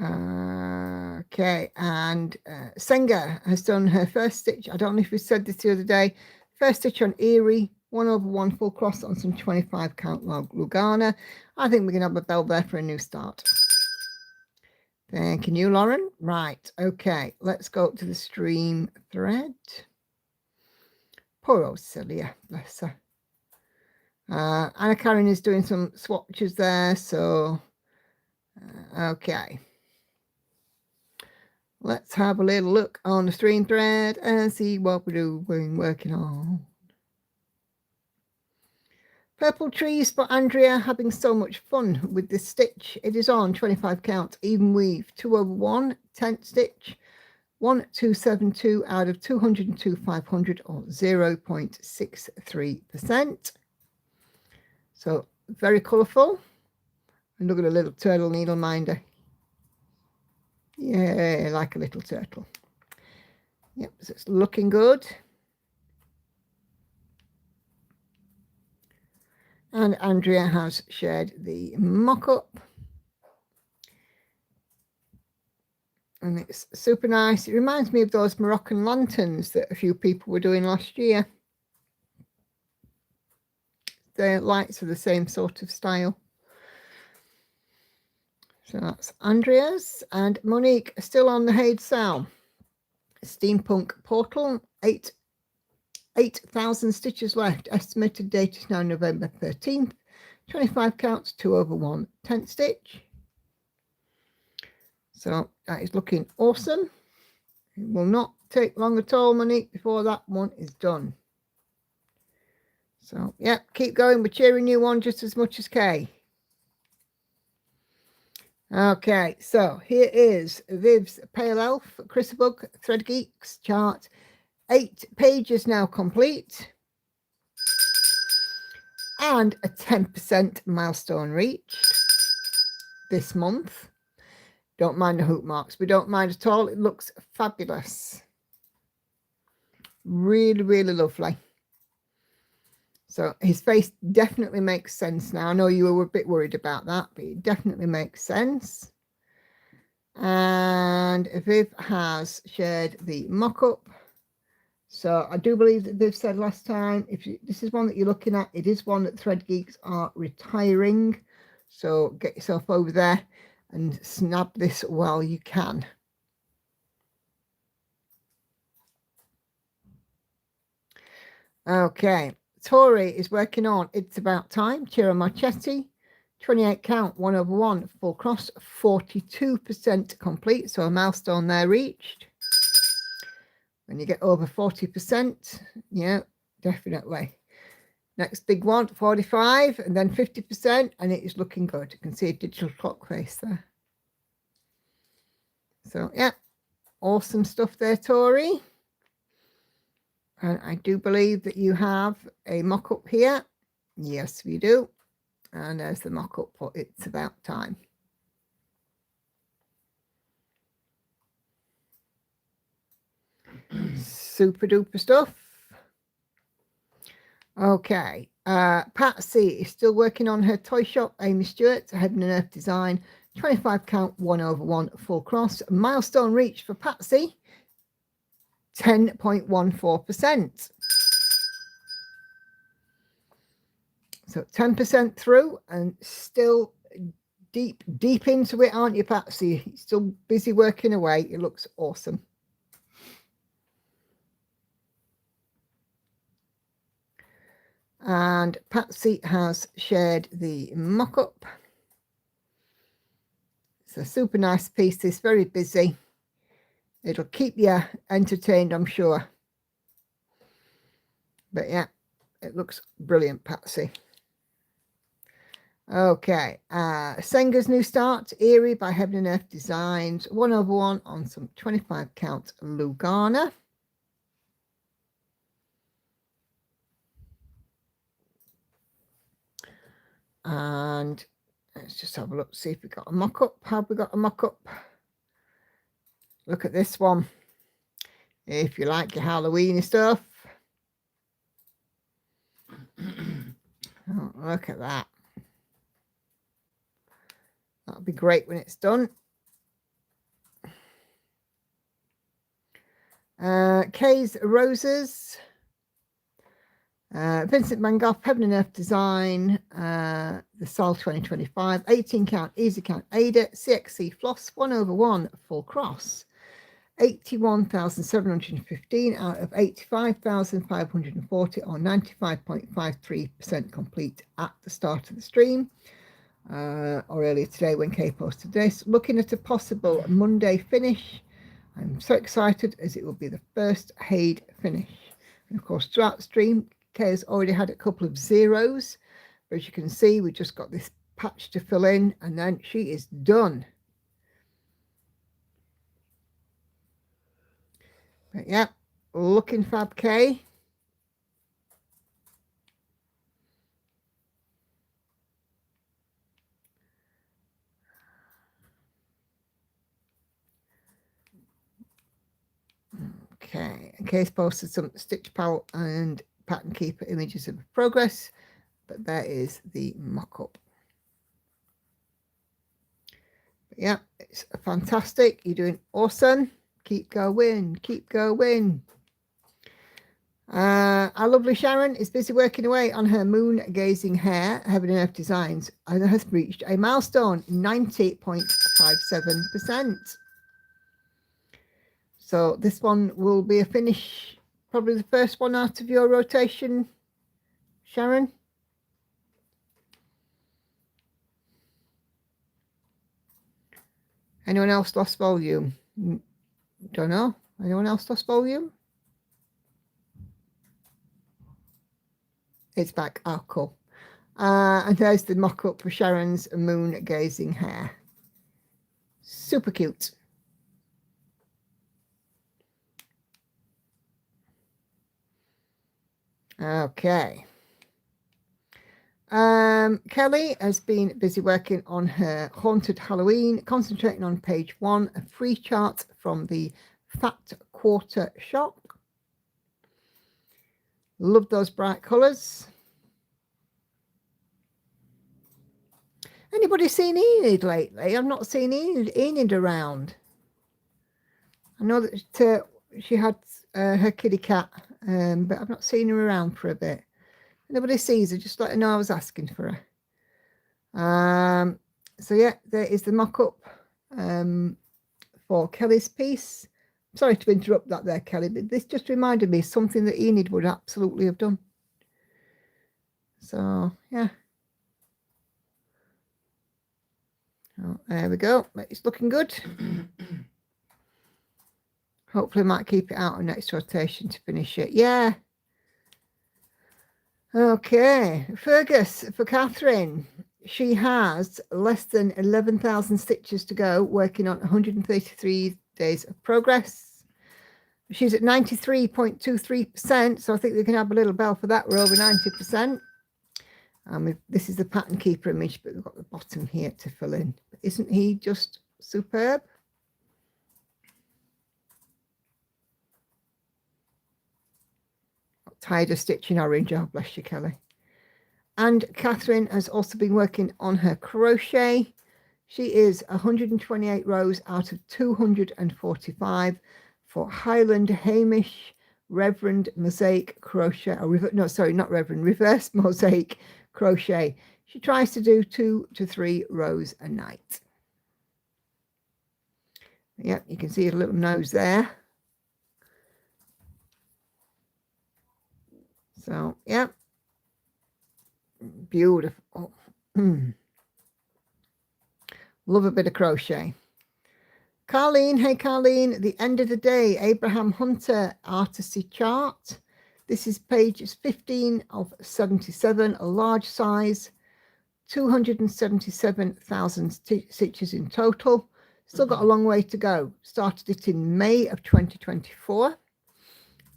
Okay, and Senga has done her first stitch. I don't know if we said this the other day. First stitch on Eerie 1/1 full cross on some 25 count Lugana. I think we can have a bell there for a new start. Thank you, Lauren. Right, okay, let's go to the stream thread. Poor old Celia, bless her. Anna Karen is doing some swatches there, so okay. Let's have a little look on the stream thread and see what we're working on. Purple trees for Andrea, having so much fun with this stitch. It is on 25 count, even weave, 2/1, 10th stitch, 1272 out of 202 500 or 0.63%. So very colourful. And look at a little turtle needle minder. Yeah, like a little turtle. Yep, so it's looking good. And Andrea has shared the mock-up. And it's super nice. It reminds me of those Moroccan lanterns that a few people were doing last year. The lights are the same sort of style. So that's Andrea's. And Monique, still on the Haid Sal. Steampunk Portal, 8,000 stitches left. Estimated date is now November 13th. 25 counts, 2/1, 10th stitch. So that is looking awesome. It will not take long at all, Monique, before that one is done. So, yeah, keep going. We're cheering you on just as much as Kay. Okay, so here is Viv's Pale Elf, Chrisbug, Thread Geeks chart. 8 pages now complete. And a 10% milestone reached this month. Don't mind the hoop marks. We don't mind at all. It looks fabulous. Really, really lovely. So his face definitely makes sense now. I know you were a bit worried about that, but it definitely makes sense. And Viv has shared the mock-up. So I do believe that Viv said last time, this is one that you're looking at, it is one that Thread Geeks are retiring. So get yourself over there and snap this while you can. Okay, Tori is working on It's About Time, Chiro Marchetti, 28 count, 1/1, full cross, 42% complete, so a milestone there reached. When you get over 40%, yeah, definitely. Next big one, 45, and then 50%, and it is looking good. You can see a digital clock face there. So, yeah, awesome stuff there, Tori. And I do believe that you have a mock-up here. Yes, we do. And there's the mock-up for It's About Time. Super duper stuff. Okay. Patsy is still working on her toy shop. Amy Stewart, Heaven and Earth Design. 25 count, 1/1, full cross. Milestone reached for Patsy. 10.14%. So 10% through and still deep into it, aren't you, Patsy? Still busy working away. It looks awesome. And Patsy has shared the mock-up. It's a super nice piece. It's very busy. It'll keep you entertained, I'm sure. But yeah, it looks brilliant, Patsy. Okay, Senga's New Start, Eerie by Heaven and Earth Designs, 1/1 on some 25 count Lugana. And let's just have a look, see if we got a mock-up. Have we got a mock-up? Look at this one. If you like your Halloween stuff. Oh, look at that. That'll be great when it's done. Kay's Roses. Vincent Van Gogh, Heaven and Earth Design, the Sol 2025, 18 count, easy count, Ada, CXC Floss, 1/1, full cross, 81,715 out of 85,540, or 95.53% complete at the start of the stream, or earlier today when Kay posted this. Looking at a possible Monday finish. I'm so excited as it will be the first Haid finish. And of course, throughout the stream, Kay has already had a couple of zeros. But as you can see, we just got this patch to fill in, and then she is done. But yeah, looking fab, Kay. Okay, and Kay's posted some Stitch Pal and Pattern Keeper images of progress, but there is the mock-up. Yeah, it's fantastic. You're doing awesome. Keep going, keep going. Our lovely Sharon is busy working away on her moon gazing hair, Heaven and Earth Designs, and has reached a milestone, 90.57%. So this one will be a finish, probably the first one out of your rotation, Sharon. Anyone else lost volume? Don't know. Anyone else lost volume? It's back. Oh, cool. And there's the mock-up for Sharon's moon gazing hair. Super cute. Okay. Kelly has been busy working on her Haunted Halloween, concentrating on page 1, a free chart from the Fat Quarter shop. Love those bright colours. Anybody seen Enid lately? I've not seen Enid around. I know that she had her kitty cat, but I've not seen her around for a bit. Nobody sees her, just let her know I was asking for her. So yeah, there is the mock-up for Kelly's piece. Sorry to interrupt that there, Kelly, but this just reminded me of something that Enid would absolutely have done. So yeah. Oh, there we go. It's looking good. Hopefully I might keep it out on next rotation to finish it. Yeah. Okay. Fergus, for Catherine, she has less than 11,000 stitches to go, working on 133 days of progress. She's at 93.23%, so I think we can have a little bell for that. We're over 90%. This is the Pattern Keeper image, but we've got the bottom here to fill in. Isn't he just superb? Tired of stitching orange. Oh, bless you, Kelly. And Catherine has also been working on her crochet. She is 128 rows out of 245 for Highland Hamish Reverend Mosaic Crochet. Reverse Mosaic Crochet. She tries to do 2 to 3 rows a night. Yep, you can see a little nose there. So, yeah, beautiful. Love a bit of crochet. Carleen, hey Carleen, the end of the day, Abraham Hunter Artisty chart. This is pages 15 of 77, a large size, 277,000 stitches in total. Still got a long way to go. Started it in May of 2024.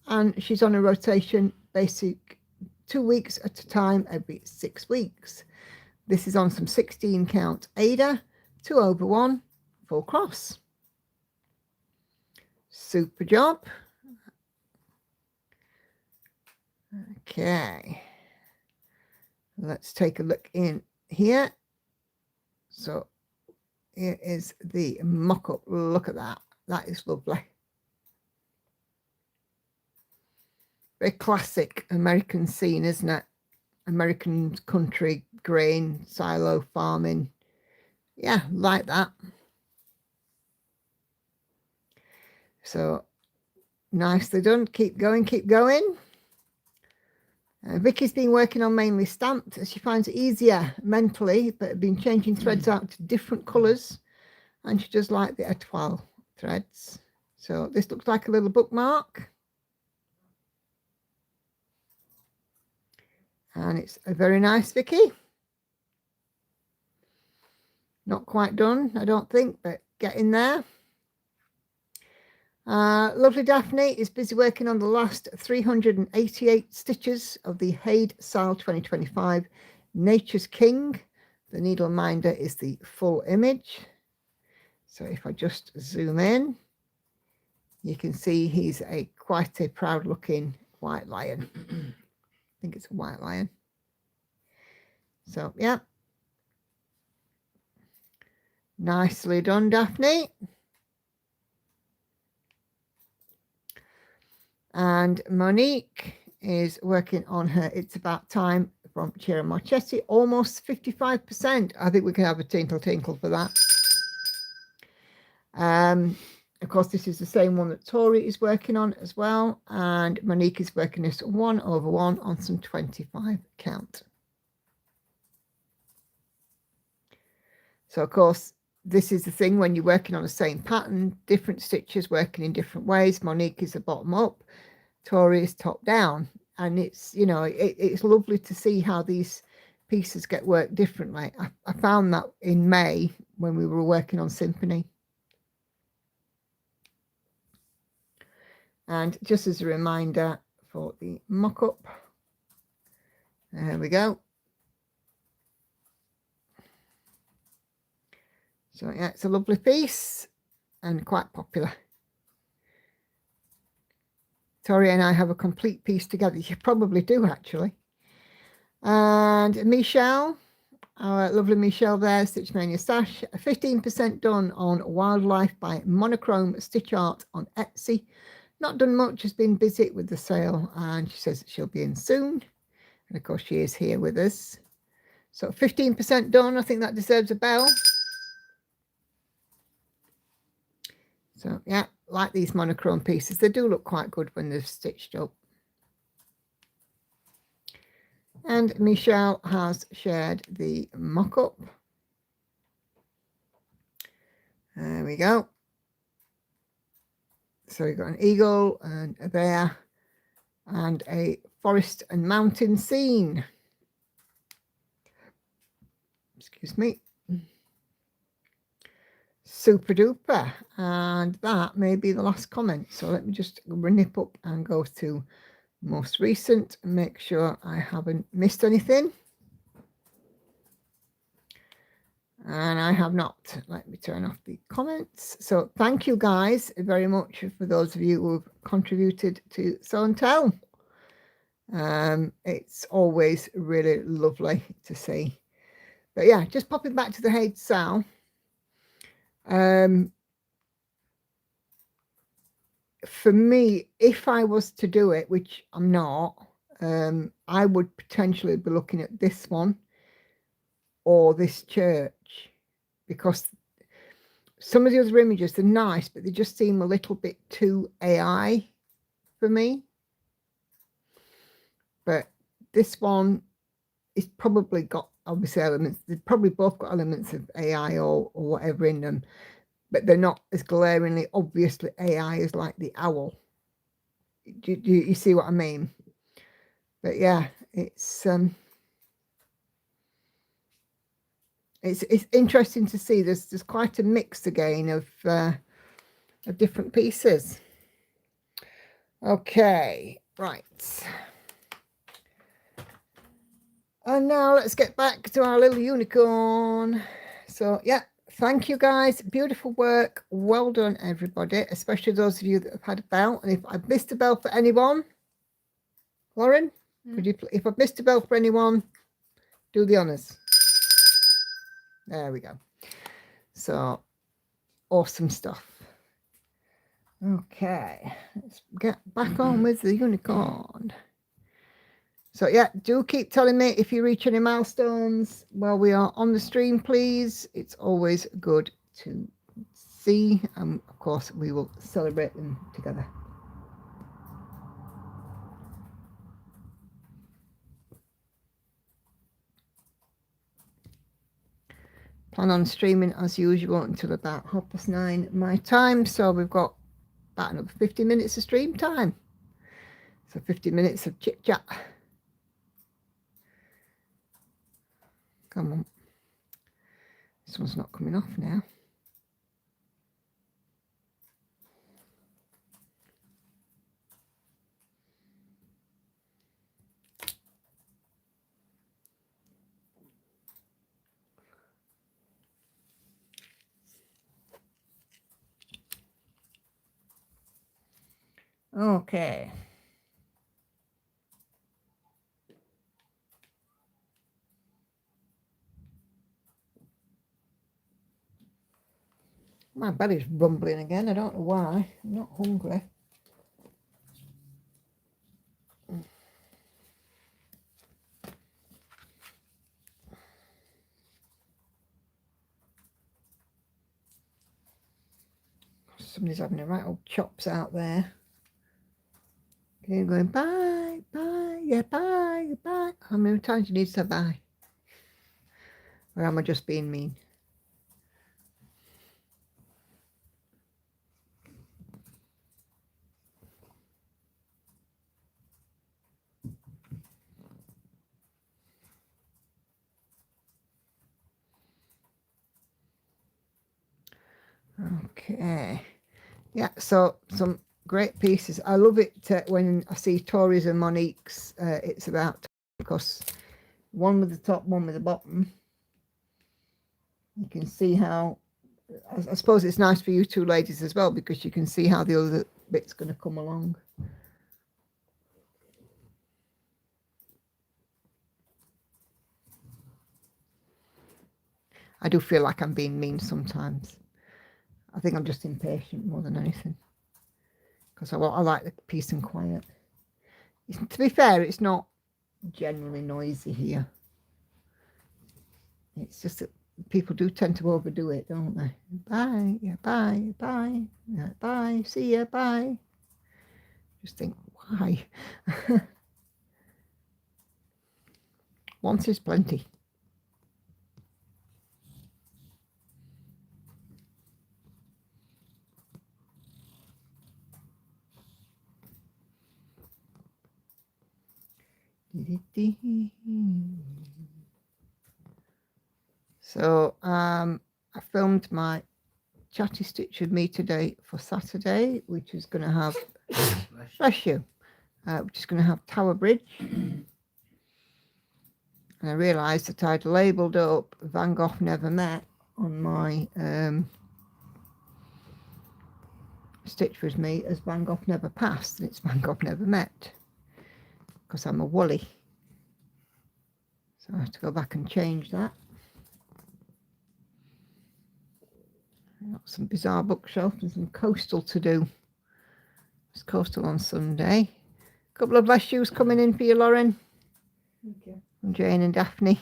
And she's on a rotation, basic 2 weeks at a time, every 6 weeks. This is on some 16 count Ada, 2/1, full cross. Super job. Okay. Let's take a look in here. So here is the mock-up. Look at that. That is lovely. very classic American scene, isn't it? American country, grain, silo farming. Yeah, like that. So nicely done. Keep going, keep going. Vicky's been working on mainly stamped as she finds it easier mentally, but been changing threads out to different colours, and she does like the étoile threads. So this looks like a little bookmark, and it's a very nice Vicky. Not quite done, I don't think, but getting there. Lovely Daphne is busy working on the last 388 stitches of the Haid Sal 2025 Nature's King. The needle minder is the full image. So if I just zoom in, you can see he's quite a proud looking white lion. I think it's a white lion. So yeah, nicely done, Daphne. And Monique is working on her It's About Time from Chiara Marchetti, almost 55%. I think we can have a tinkle tinkle for that. Of course, this is the same one that Tori is working on as well, and Monique is working this 1/1 on some 25 count. So of course, this is the thing when you're working on the same pattern, different stitches working in different ways. Monique is the bottom up, Tori is top down, and it's, you know, it's lovely to see how these pieces get worked differently. I found that in May when we were working on Symphony. And just as a reminder for the mock-up, there we go. So yeah, it's a lovely piece and quite popular. Tori and I have a complete piece together. You probably do, actually. And Michelle, our lovely Michelle there, Stitch Mania Sash, 15% done on Wildlife by Monochrome Stitch Art on Etsy. Not done much, has been busy with the sale, and she says she'll be in soon. And of course, she is here with us. So 15% done. I think that deserves a bell. So yeah, like these monochrome pieces, they do look quite good when they're stitched up. And Michelle has shared the mock-up. There we go. So we've got an eagle and a bear and a forest and mountain scene. Excuse me. Super duper. And that may be the last comment. So let me just nip up and go to most recent and make sure I haven't missed anything. And I have not. Let me turn off the comments. So thank you guys very much for those of you who have contributed to Sew and Tell. It's always really lovely to see. But yeah, just popping back to the Haid Sal. For me, if I was to do it, which I'm not, I would potentially be looking at this one or this church, because some of the other images are nice, but they just seem a little bit too AI for me. But this one is probably got obviously elements, they've probably both got elements of AI or whatever in them, but they're not as glaringly obviously AI as like the owl. Do you see what I mean? But yeah, it's interesting to see. There's quite a mix again of different pieces. Okay, right. And now let's get back to our little unicorn. So yeah, thank you guys. Beautiful work. Well done, everybody, especially those of you that have had a bell. And if I've missed a bell for anyone, Lauren, could you, if I've missed a bell for anyone, do the honors. There we go. So awesome stuff. Okay, let's get back on with the unicorn. So yeah, do keep telling me if you reach any milestones while we are on the stream, please. It's always good to see, and of course we will celebrate them together. Plan on streaming as usual until about 9:30 my time, so we've got about another 50 minutes of stream time. So 50 minutes of chit chat. Come on. This one's not coming off now. Okay. My belly's rumbling again. I don't know why. I'm not hungry. Somebody's having a right old chops out there. Okay, going bye, bye, yeah, bye, bye. How many times do you need to say bye? Or am I just being mean? Okay. Yeah, so some great pieces. I love it when I see Tories and Monique's. It's about, because one with the top, one with the bottom. You can see how, I suppose it's nice for you two ladies as well, because you can see how the other bit's going to come along. I do feel like I'm being mean sometimes. I think I'm just impatient more than anything, because I like the peace and quiet. To be fair, it's not generally noisy here. It's just that people do tend to overdo it, don't they? Bye, yeah, bye, bye, yeah, bye, see ya, bye. Just think, why? Once is plenty. So I filmed my chatty stitch with me today for Saturday, which is going to have bless you, which is going to have Tower Bridge. And I realised that I'd labelled up Van Gogh Never Met on my stitch with me as Van Gogh Never Passed, and it's Van Gogh Never Met, because I'm a woolly. So I have to go back and change that. I've got some bizarre bookshelf and some coastal to do. It's coastal on Sunday. A couple of bless yous coming in for you, Lauren. Okay. From Jane and Daphne.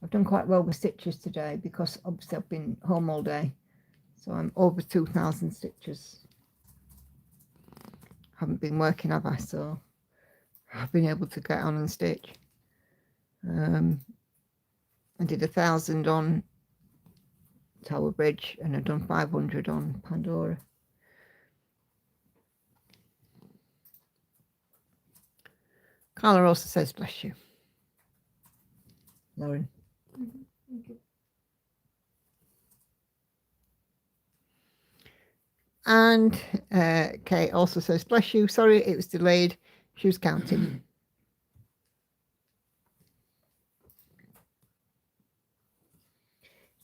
I've done quite well with stitches today, because obviously I've been home all day. So I'm over 2,000 stitches. Haven't been working, have I? So I've been able to get on and stitch. I did 1,000 on Tower Bridge, and I've done 500 on Pandora. Carla also says, bless you, Lauren. Okay. And Kate also says, bless you, sorry it was delayed, she was counting.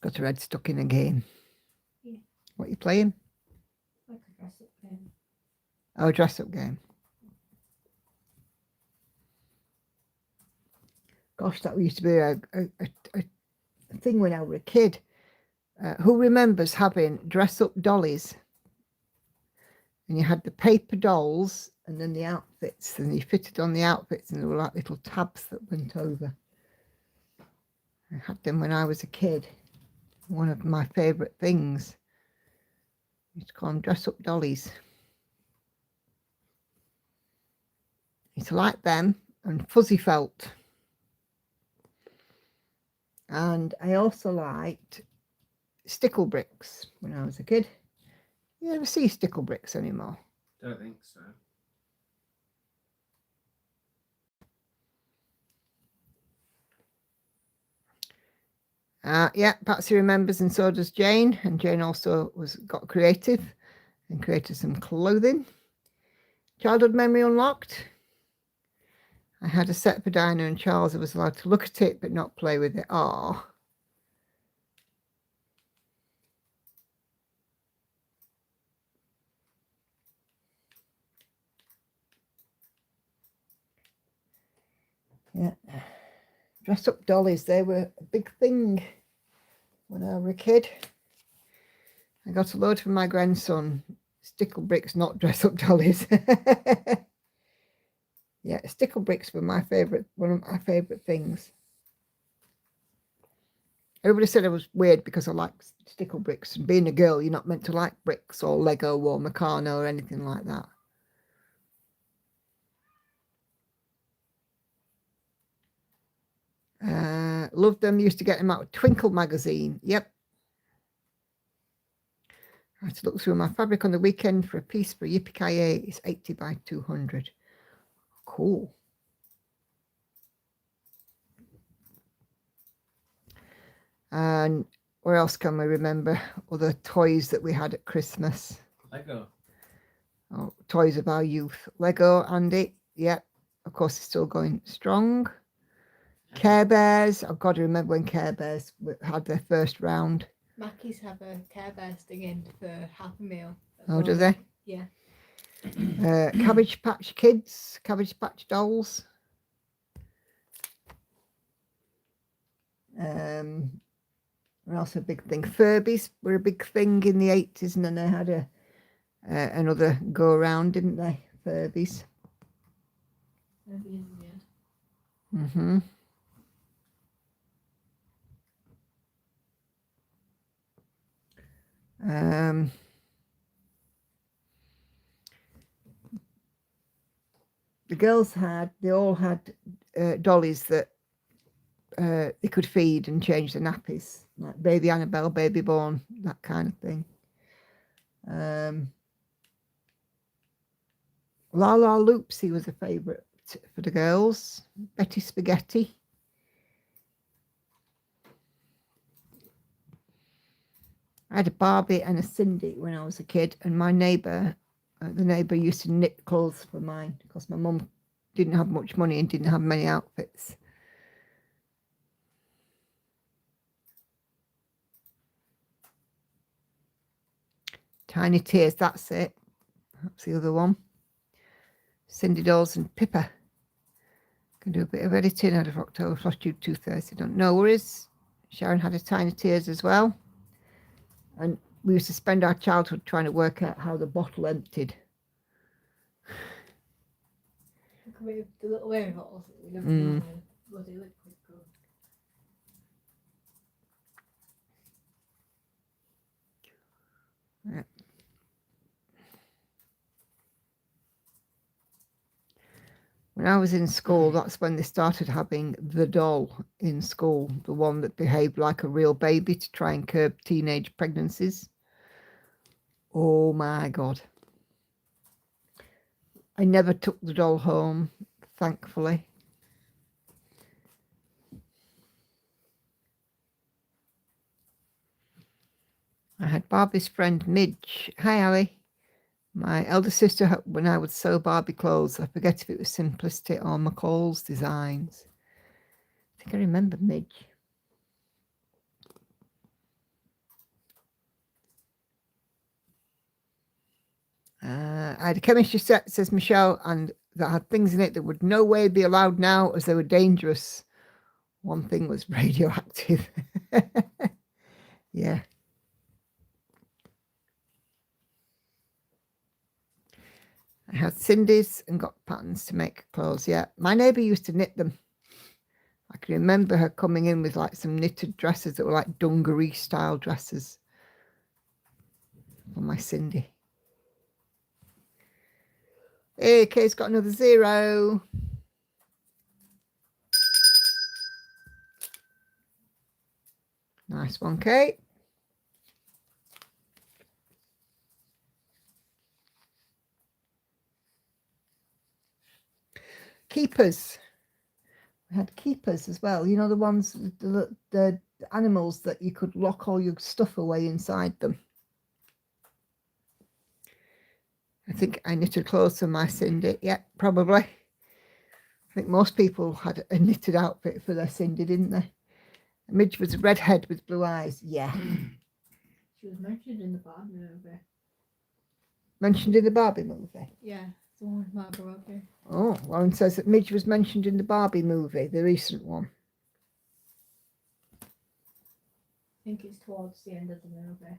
Got her head stuck in again. Yeah. What are you playing? Oh, dress-up game. Gosh, that used to be a thing when I was a kid. Who remembers having dress-up dollies? And you had the paper dolls and then the outfits, and you fitted on the outfits, and there were like little tabs that went over. I had them when I was a kid. One of my favourite things. I used to call them dress-up dollies. I used to like them and fuzzy felt. And I also liked stickle bricks when I was a kid. You never see stickle bricks anymore. Don't think so. Yeah, Patsy remembers, and so does Jane. And Jane also got creative and created some clothing. Childhood memory unlocked. I had a set for Diana and Charles. I was allowed to look at it but not play with it. Oh. Yeah. Dress-up dollies, they were a big thing when I was a kid. I got a load from my grandson. Stickle bricks, not dress-up dollies. Yeah, stickle bricks were one of my favourite things. Everybody said I was weird because I like stickle bricks. And being a girl, you're not meant to like bricks or Lego or Meccano or anything like that. Loved them. Used to get them out of Twinkle magazine. Yep. I had to look through my fabric on the weekend for a piece for Yippee-ki-yay. It's 80 by 200. Cool. And where else can we remember other toys that we had at Christmas? Lego. Oh, toys of our youth. Lego, Andy. Yep. Of course, it's still going strong. Care Bears. I've got to remember when Care Bears had their first round. Mackie's have a Care Bear stinging for half a meal. Oh, do they? Yeah. Cabbage Patch Kids, Cabbage Patch Dolls. What else a big thing? Furbies were a big thing in the 80s, and then they had another go around, didn't they? Furbies. Mm-hmm. The girls they all had dollies that they could feed and change the nappies, like Baby Annabelle, Baby Born, that kind of thing. La La Loopsy was a favourite for the girls. Betty Spaghetti. I had a Barbie and a Cindy when I was a kid, and my neighbour, the neighbour used to knit clothes for mine because my mum didn't have much money and didn't have many outfits. Tiny Tears, that's it. That's the other one. Cindy Dolls and Pippa. Can do a bit of editing out of October Frost Tube 230. Don't know worries. Sharon had a Tiny Tears as well. And we used to spend our childhood trying to work out how the bottle emptied. The little wave bottles that we never bloody liquid go. Yeah. When I was in school, that's when they started having the doll in school, the one that behaved like a real baby to try and curb teenage pregnancies. Oh my God. I never took the doll home, thankfully. I had Barbie's friend Midge. Hi, Ali. My elder sister, when I would sew Barbie clothes, I forget if it was Simplicity or McCall's Designs. I think I remember Midge. I had a chemistry set, says Michelle, and that had things in it that would no way be allowed now as they were dangerous. One thing was radioactive. Yeah. I had Cindy's and got patterns to make clothes. Yeah. My neighbour used to knit them. I can remember her coming in with like some knitted dresses that were like dungaree style dresses for my Cindy. Hey, Kay's got another 0. Nice one, Kate. Keepers. We had keepers as well. You know, the ones, the animals that you could lock all your stuff away inside them. I think I knitted clothes for my Cindy. Yeah, probably. I think most people had a knitted outfit for their Cindy, didn't they? Midge was a redhead with blue eyes. Yeah. She was mentioned in the Barbie movie. Mentioned in the Barbie movie. Yeah, the one with Margot Robbie. Oh, Lauren says that Midge was mentioned in the Barbie movie, the recent one. I think it's towards the end of the movie.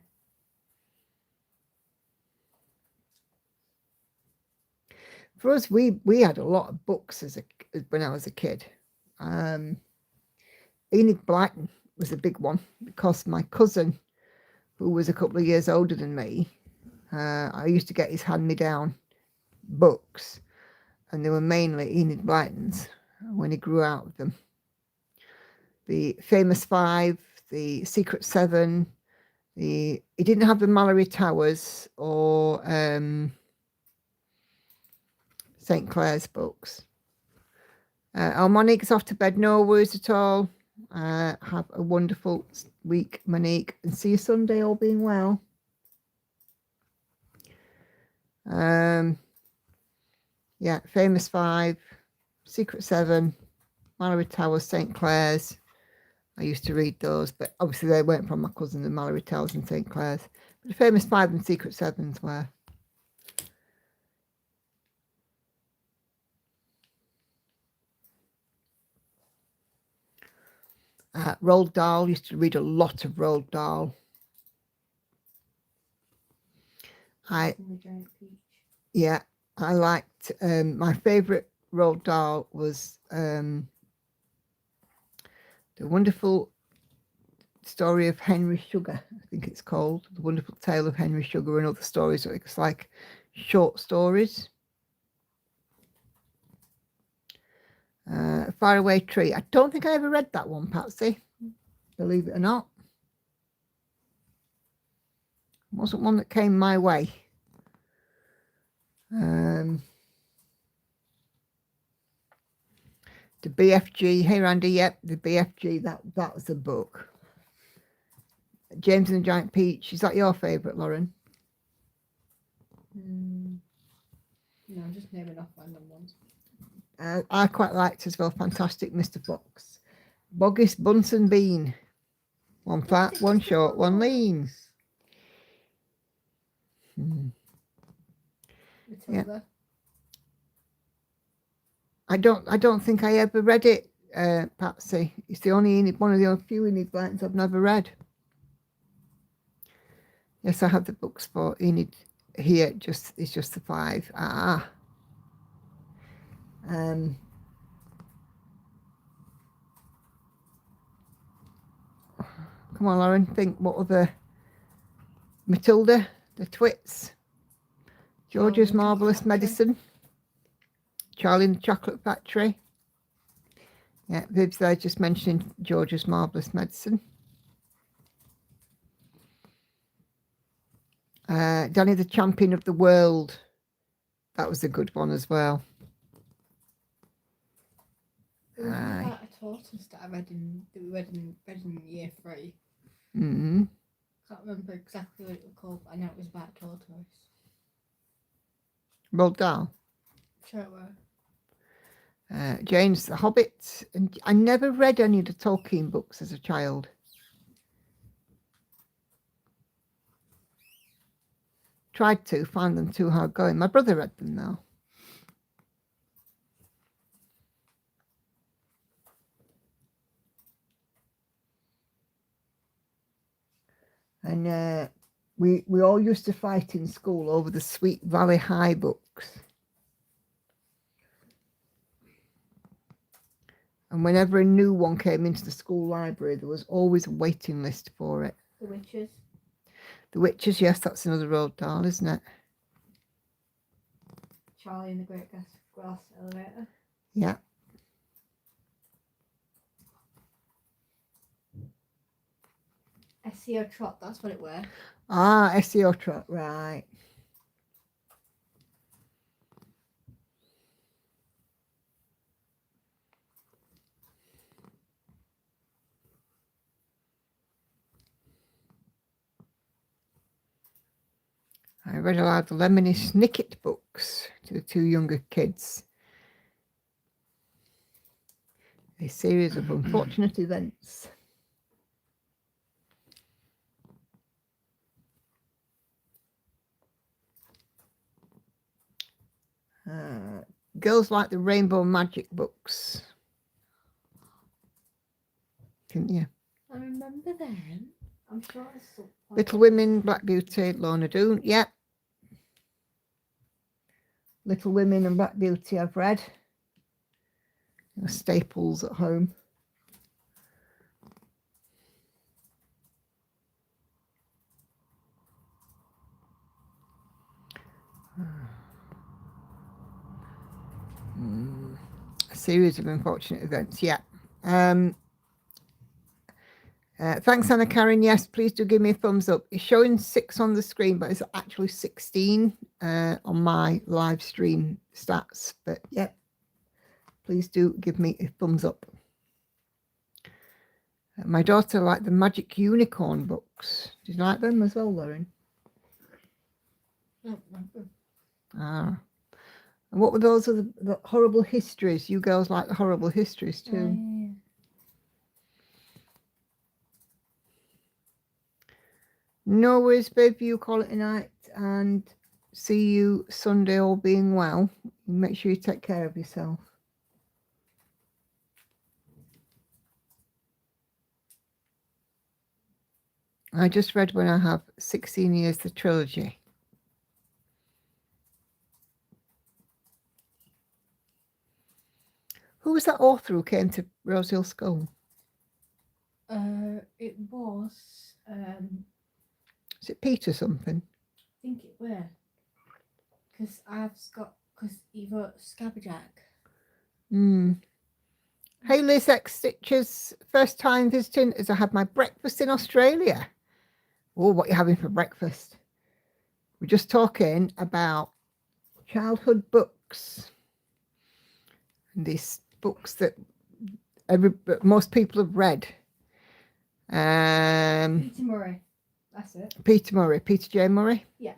For us, we had a lot of books when I was a kid. Enid Blyton was a big one because my cousin, who was a couple of years older than me, I used to get his hand-me-down books, and they were mainly Enid Blyton's when he grew out of them. The Famous Five, the Secret Seven, he didn't have the Mallory Towers or St. Clair's books. Monique's off to bed. No worries at all. Have a wonderful week, Monique, and see you Sunday, all being well. Yeah, Famous Five, Secret Seven, Mallory Towers, St. Clair's. I used to read those, but obviously they weren't from my cousin, the Mallory Towers and St. Clair's. But the Famous Five and Secret Sevens were. Roald Dahl, used to read a lot of Roald Dahl. The Giant Peach. Yeah, I liked, my favourite Roald Dahl was The Wonderful Story of Henry Sugar, I think it's called. The Wonderful Tale of Henry Sugar and Other Stories. So it's like short stories. Faraway Tree. I don't think I ever read that one, Patsy. Believe it or not. It wasn't one that came my way. The BFG. Hey, Randy. Yep, the BFG. That was a book. James and the Giant Peach. Is that your favourite, Lauren? No, I'm just naming off random ones. I quite liked as well Fantastic Mr. Fox. Boggis Bunsen Bean. One fat, one short, one lean. Matilda. I don't think I ever read it, Patsy. It's the only one of the few Enid Blytons I've never read. Yes, I have the books for Enid here. It's just the 5. Come on, Lauren. Think what other? Matilda, the Twits, George's Marvellous Medicine, Charlie and the Chocolate Factory. Yeah, Viv's there just mentioning George's Marvellous Medicine. Danny the Champion of the World. That was a good one as well. There was about a tortoise that I read in year 3. Mm-hmm. Can't remember exactly what it was called, but I know it was about a tortoise. Roald Dahl. Sure it were. Jane's The Hobbit. And I never read any of the Tolkien books as a child. tried to find them too hard going. My brother read them though. And we all used to fight in school over the Sweet Valley High books. And whenever a new one came into the school library, there was always a waiting list for it. The Witches. The Witches, yes, that's another Roald Dahl, isn't it? Charlie and the Great Glass Elevator. Yeah. SEO Trot, that's what it were. Ah, SEO Trot, right. I read aloud the Lemony Snicket books to the two younger kids. A series of unfortunate events. Girls like the Rainbow Magic books. Didn't you? I remember them. I'm sure I saw. Little Women, Black Beauty, Lorna Doone. Yeah. Little Women and Black Beauty I've read. Staples at home. A series of unfortunate events, yeah. Thanks, Anna Karen. Yes, please do give me a thumbs up. It's showing 6 on the screen, but it's actually 16 on my live stream stats. But yeah, please do give me a thumbs up. My daughter liked the Magic Unicorn books. Did you like them as well, Lauren? I don't remember. Ah. And what were those of the horrible histories? You girls like the horrible histories too. Yeah. No worries, babe. You call it a night and see you Sunday, all being well. Make sure you take care of yourself. I just read When I Have 16 Years, the trilogy. Who was that author who came to Rosehill School? It was. Is it Peter something? I think it were. Because he wrote Scabberjack. Hey Liz X Stitches, first time visiting as I had my breakfast in Australia. Oh, what are you having for breakfast? We're just talking about childhood books. And these books that most people have read. Peter Murray. That's it. Peter Murray, Peter J. Murray. Yeah.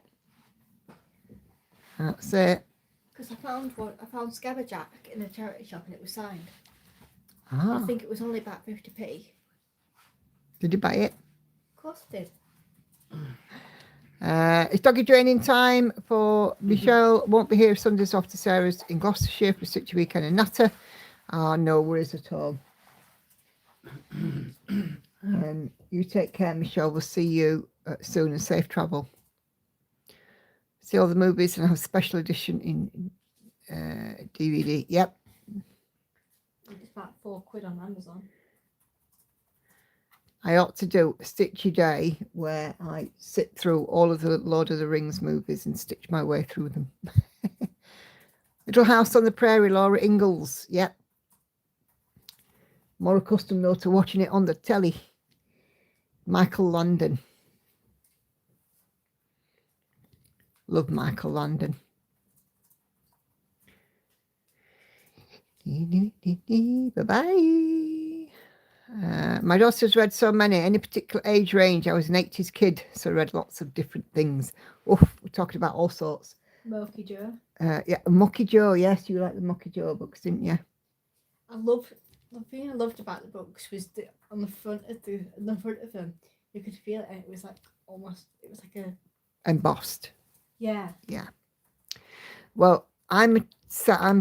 That's it. Because I found Scabberjack in a charity shop and it was signed. Ah, I think it was only about 50p. did you buy it? Of course I did. It's doggy draining time for Michelle. Won't be here Sundays off to Sarah's in Gloucestershire for such a weekend and natter. No worries at all. You take care, Michelle. We'll see you soon and safe travel. See all the movies and have a special edition in DVD. Yep. It's about £4 on Amazon. I ought to do a Stitchy Day where I sit through all of the Lord of the Rings movies and stitch my way through them. Little House on the Prairie, Laura Ingalls. Yep. More accustomed though to watching it on the telly. Michael Landon. Love Michael Landon. Bye-bye. My daughter's read so many, any particular age range. I was an 80s kid, so I read lots of different things. Oof, we're talking about all sorts. Moki Joe. Yeah, Mucky Joe. Yes, you like the Mucky Joe books, didn't you? The thing I loved about the books was on the front of them, you could feel it, and it was like a Embossed. Yeah. Well, I'm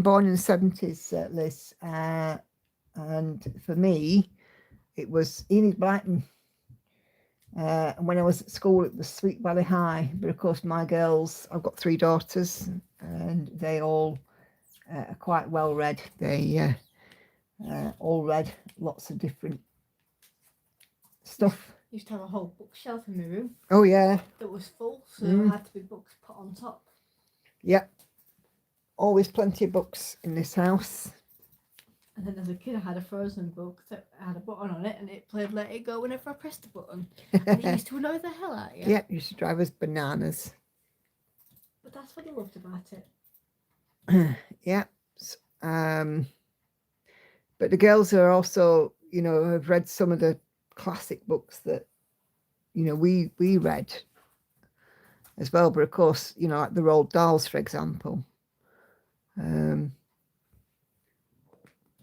born in the 70s, Liz, and for me, it was Enid Blyton. And when I was at school, it was Sweet Valley High. But of course, my girls, I've got 3 daughters, and they all are quite well read. They all read lots of different stuff. Used to have a whole bookshelf in my room Oh yeah, that was full, so Mm. there had to be books put on top. yeah. Always plenty of books in this house. And then as a kid, I had a Frozen book that had a button on it, and it played Let It Go whenever I pressed the button. And it used to annoy the hell out of you. Yeah, used to drive us bananas. But that's what I loved about it. Yeah. But the girls are also, have read some of the classic books that, we read as well. But of course, like the Roald Dahls, for example.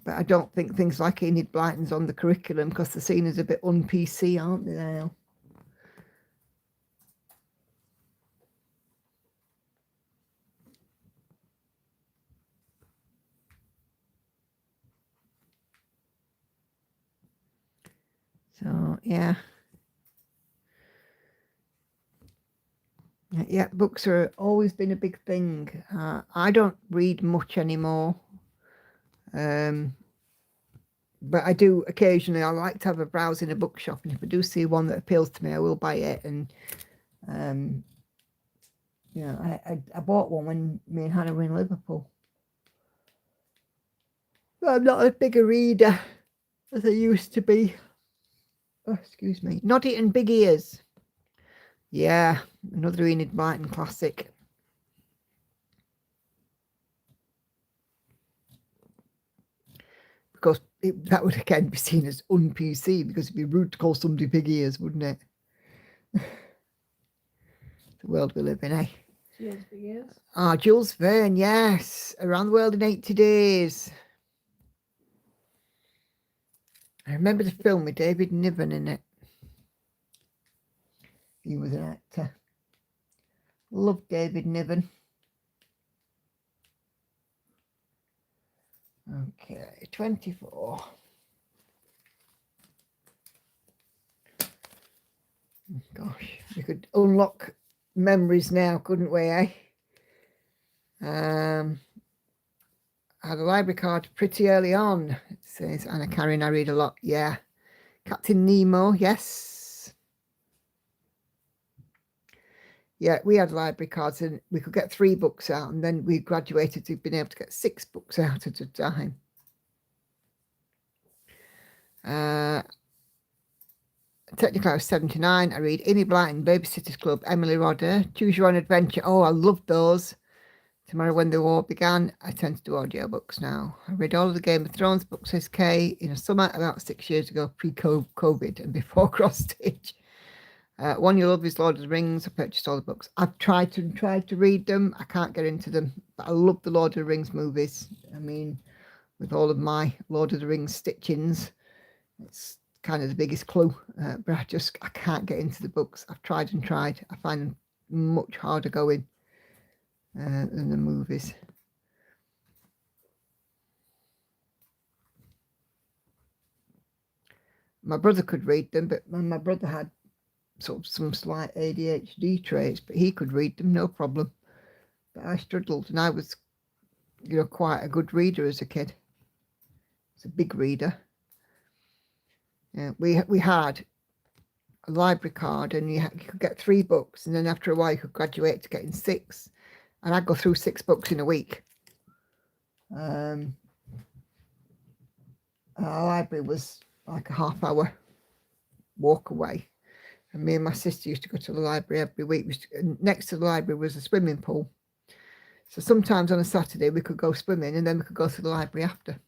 But I don't think things like Enid Blyton's on the curriculum because they're seen as a bit un-PC, aren't they now? So, yeah. Yeah, books are always been a big thing. I don't read much anymore. But I do occasionally. I like to have a browse in a bookshop, and if I do see one that appeals to me, I will buy it. And I bought one when me and Hannah were in Liverpool. But I'm not as big a reader as I used to be. Oh, excuse me. Noddy and Big Ears. Yeah, another Enid Blyton classic. Because that would again be seen as un-PC, because it'd be rude to call somebody big ears, wouldn't it? The world we live in, eh? Jules Big Ears. Ah, Jules Verne, yes. Around the World in 80 Days. I remember the film with David Niven in it. He was an actor. Loved David Niven. Okay, 24. Gosh, we could unlock memories now, couldn't we, eh? I had a library card pretty early on. It says Anna Karen, I read a lot. Yeah. Captain Nemo, yes. Yeah, we had library cards and we could get 3 books out, and then we graduated to being able to get 6 books out at a time. Technically, I was 79. I read Enid Blyton, Babysitter's Club, Emily Rodder, Choose Your Own Adventure. Oh, I loved those. Tomorrow When the War Began. I tend to do audiobooks now. I read all of the Game of Thrones books, says Kay, in a summer about 6 years ago, pre-COVID and before cross stitch. One You Love is Lord of the Rings. I purchased all the books. I've tried to read them. I can't get into them, but I love the Lord of the Rings movies. I mean, with all of my Lord of the Rings stitchings, it's kind of the biggest clue. But I can't get into the books. I've tried and tried. I find them much harder going than the movies. My brother could read them, but my brother had sort of some slight ADHD traits, but he could read them, no problem. But I struggled, and I was, quite a good reader as a kid. I was a big reader. Yeah, we had a library card, and you could get 3 books, and then after a while you could graduate to getting 6. And I'd go through 6 books in a week. Our library was like a half-hour walk away. And me and my sister used to go to the library every week. Next to the library was a swimming pool. So sometimes on a Saturday we could go swimming, and then we could go to the library after.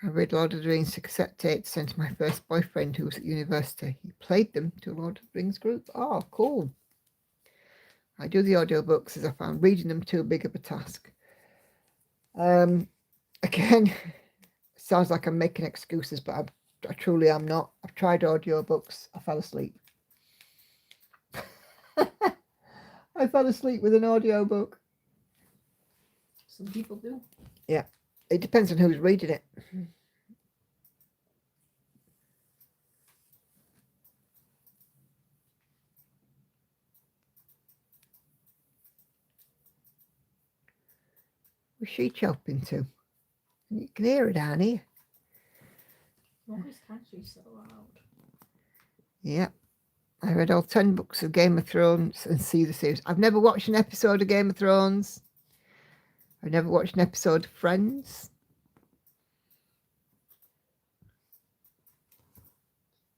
I read Lord of the Rings to cassette tape to send to my first boyfriend who was at university. He played them to a Lord of the Rings group. Oh, cool. I do the audiobooks as I found reading them too big of a task. Again, sounds like I'm making excuses, but I truly am not. I've tried audiobooks. I fell asleep. I fell asleep with an audiobook. Some people do. It depends on who's reading it. What's she chopping to? You can hear it down here. Why is country so loud? Yeah. I read all 10 books of Game of Thrones and see the series. I've never watched an episode of Game of Thrones. I've never watched an episode of Friends.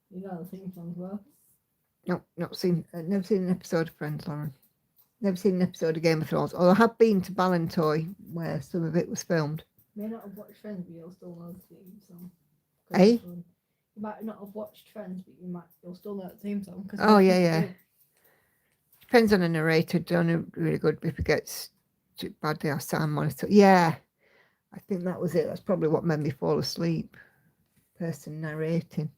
You know the theme song as well. No, never seen an episode of Friends, Lauren. Never seen an episode of Game of Thrones. Although I have been to Ballantoy, where some of it was filmed. May not have watched Friends, but you'll still know the theme song. Eh? You might not have watched Friends, but you'll still know the theme song. Oh, yeah. Depends on the narrator. Done really good if it gets too badly or sound monitor. Yeah, I think that was it. That's probably what made me fall asleep. Person narrating.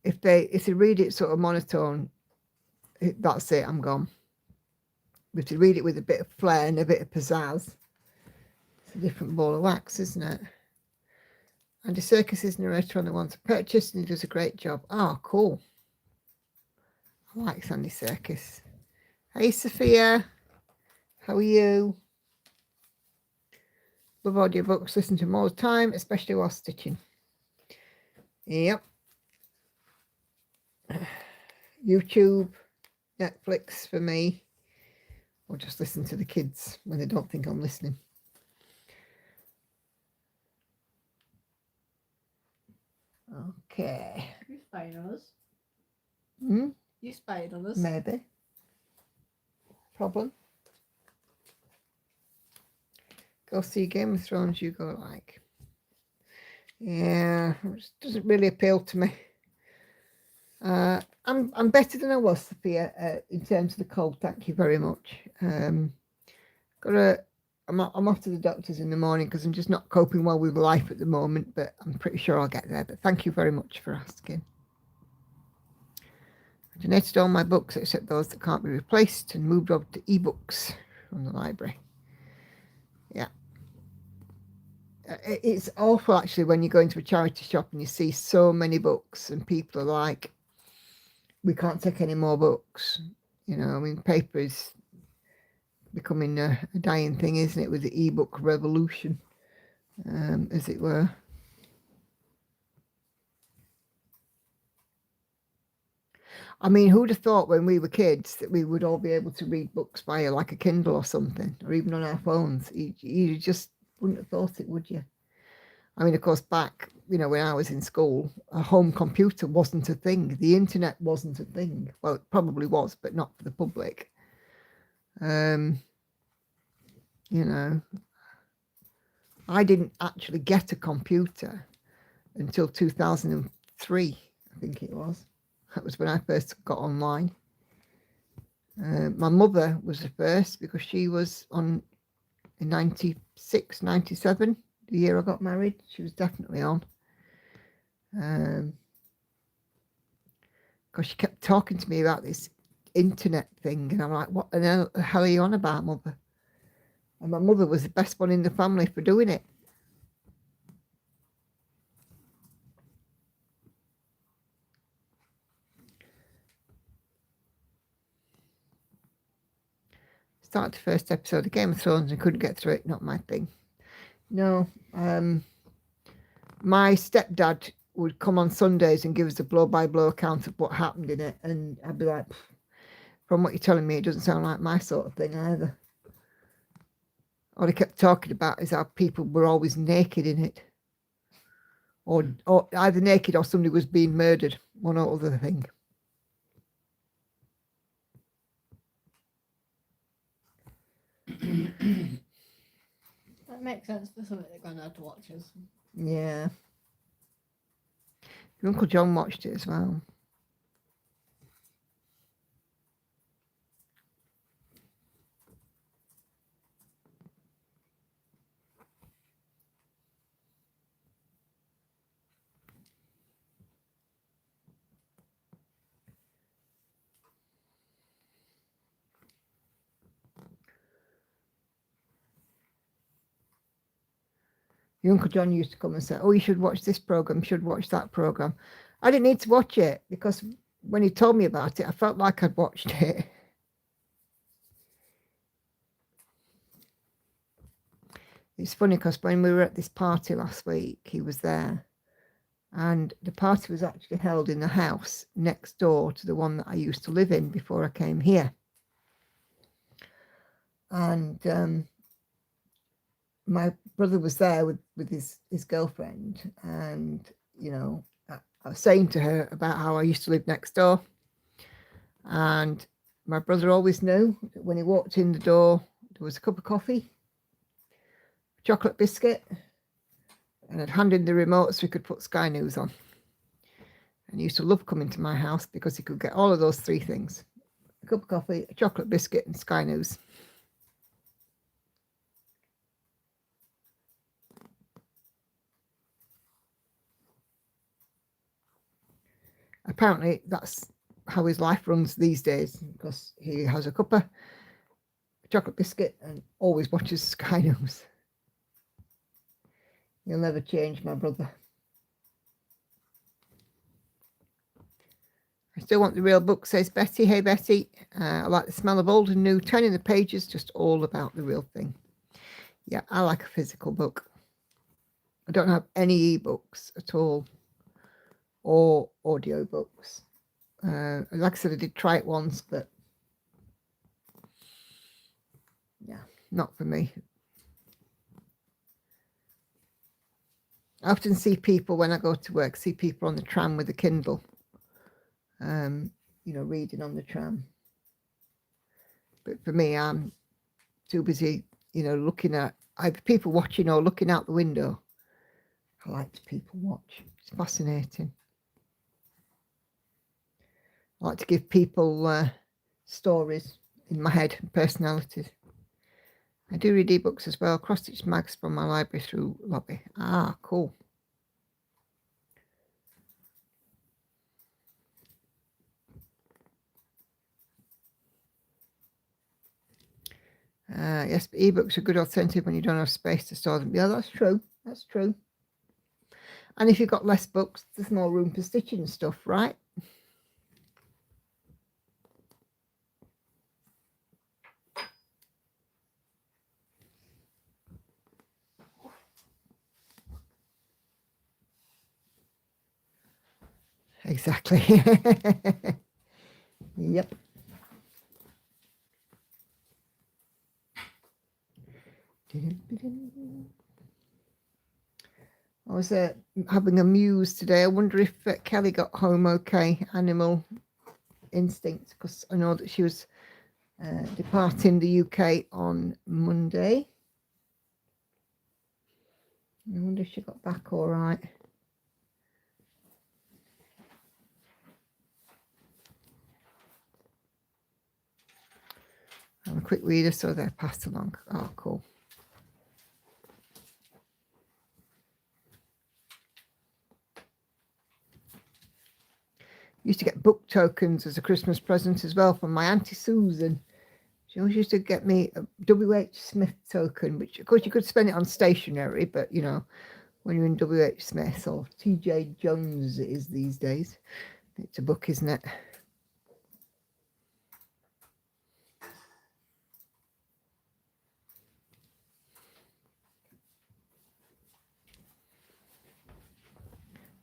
If they read it sort of monotone, that's it. I'm gone. But if you read it with a bit of flair and a bit of pizzazz, it's a different ball of wax, isn't it? Andy Serkis is narrator on the ones I purchased, and he does a great job. Oh, cool. I like Andy Serkis. Hey, Sophia. How are you? Love audiobooks. Listen to them all the time, especially while stitching. Yep. YouTube, Netflix for me. Or just listen to the kids when they don't think I'm listening. Okay. You spying on us? Hmm? You spying on us? Maybe. Problem? Go see Game of Thrones, you go like. Yeah, it doesn't really appeal to me. I'm better than I was, Sophia, in terms of the cold. Thank you very much. I'm off to the doctors in the morning because I'm just not coping well with life at the moment, but I'm pretty sure I'll get there. But thank you very much for asking. I donated all my books except those that can't be replaced and moved over to ebooks from the library. Yeah. It's awful actually when you go into a charity shop and you see so many books and people are like, we can't take any more books. You know, I mean, paper is becoming a dying thing, isn't it, with the ebook revolution, as it were. I mean, who'd have thought when we were kids that we would all be able to read books via like a Kindle or something, or even on our phones? You just wouldn't have thought it, would you? I mean, of course, back, when I was in school, a home computer wasn't a thing. The internet wasn't a thing. Well, it probably was, but not for the public. I didn't actually get a computer until 2003, I think it was. That was when I first got online. My mother was the first because she was on in 96, 97, the year I got married. She was definitely on. Because she kept talking to me about this internet thing, and I'm like, what the hell are you on about, Mother? And my mother was the best one in the family for doing it. Started the first episode of Game of Thrones and couldn't get through it. Not my thing. No. My stepdad would come on Sundays and give us a blow-by-blow account of what happened in it, and I'd be like, from what you're telling me, it doesn't sound like my sort of thing either. All he kept talking about is how people were always naked in it, or either naked or somebody was being murdered, one or other thing. That makes sense for something that Grandad watches. Yeah. Your Uncle John watched it as well. Your Uncle John used to come and say, oh, you should watch this program, you should watch that program. I didn't need to watch it because when he told me about it, I felt like I'd watched it. It's funny because when we were at this party last week, he was there. And the party was actually held in the house next door to the one that I used to live in before I came here. And my brother was there with his girlfriend. And, you know, I was saying to her about how I used to live next door. And my brother always knew that when he walked in the door, there was a cup of coffee, chocolate biscuit, and I'd hand him the remote so he could put Sky News on. And he used to love coming to my house because he could get all of those three things: a cup of coffee, a chocolate biscuit, and Sky News. Apparently, that's how his life runs these days, because he has a cup of chocolate biscuit and always watches Sky News. He'll never change, my brother. I still want the real book, says Betty. Hey, Betty. I like the smell of old and new, turning the pages, just all about the real thing. Yeah, I like a physical book. I don't have any ebooks at all, or audio books. Like I said, I did try it once, but yeah, not for me. I often see people when I go to work, see people on the tram with a Kindle, you know, reading on the tram. But for me, I'm too busy, you know, looking at either people watching or looking out the window. I like to people watch. It's fascinating. I like to give people stories in my head and personalities. I do read ebooks as well. Cross-stitch mags from my library through Lobby. Ah, cool. Yes, but ebooks are good alternative when you don't have space to store them. Yeah, that's true. That's true. And if you've got less books, there's more room for stitching and stuff, right? Exactly. Yep. I was having a muse today. I wonder if Kelly got home okay, Animal Instinct, because I know that she was departing the UK on Monday. I wonder if she got back all right. I'm a quick reader, so they're passed along. Oh, cool. Used to get book tokens as a Christmas present as well from my Auntie Susan. She always used to get me a W.H. Smith token, which of course you could spend it on stationery, but you know, when you're in W.H. Smith or T.J. Jones it is these days, it's a book, isn't it?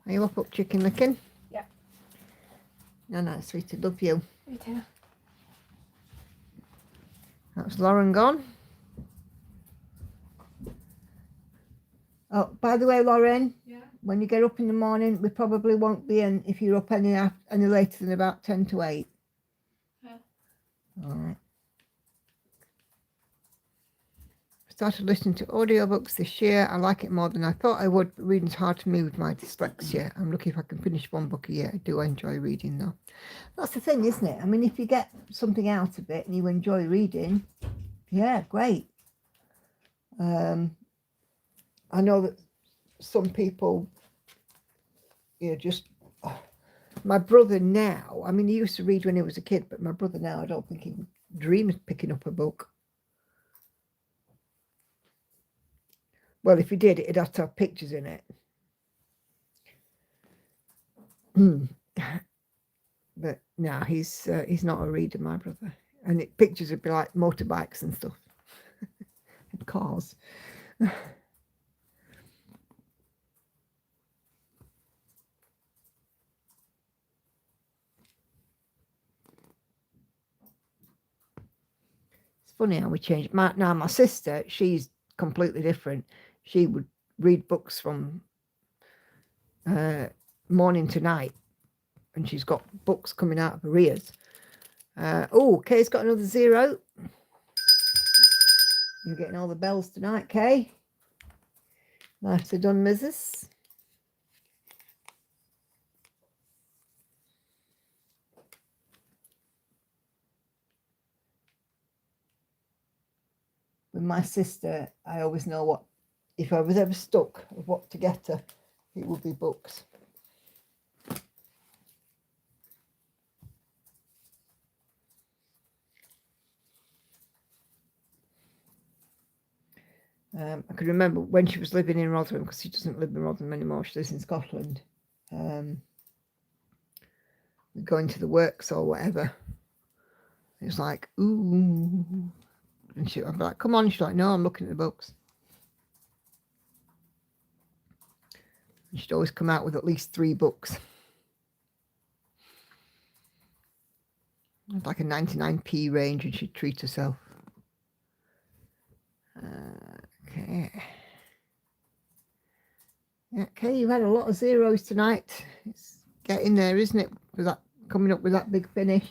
Are you up chicken licking? Yeah. No, sweetie, love you. Me too. That's Lauren gone. Oh, by the way, Lauren, Yeah. when you get up in the morning, we probably won't be in if you're up any later than about 10 to 8. Yeah. All right. I started listening to audiobooks this year. I like it more than I thought I would, but reading's hard to me with my dyslexia. I'm lucky if I can finish one book a year. I do enjoy reading, though. That's the thing, isn't it? I mean, if you get something out of it and you enjoy reading, yeah, great. I know that some people, you know, just... My brother now, I mean, he used to read when he was a kid, but my brother now, I don't think he would dream of picking up a book. Well, if he did, it'd have to have pictures in it. But no, he's not a reader, my brother. And pictures would be like motorbikes and stuff, and cars. It's funny how we changed. My sister, she's completely different. She would read books from morning to night, and she's got books coming out of her ears. Kay's got another 0. You're getting all the bells tonight, Kay. Nicely done, Mrs. With my sister, I always know what, if I was ever stuck of what to get her, it would be books. I can remember when she was living in Rotherham, because she doesn't live in Rotherham anymore, she lives in Scotland. Going to the works or whatever. It was like, ooh. And I'd be like, come on. She's like, no, I'm looking at the books. And she'd always come out with at least 3 books. Like a 99p range, and she'd treat herself. Okay. Yeah, okay, you've had a lot of 0s tonight. It's getting there, isn't it? With that, coming up with that big finish.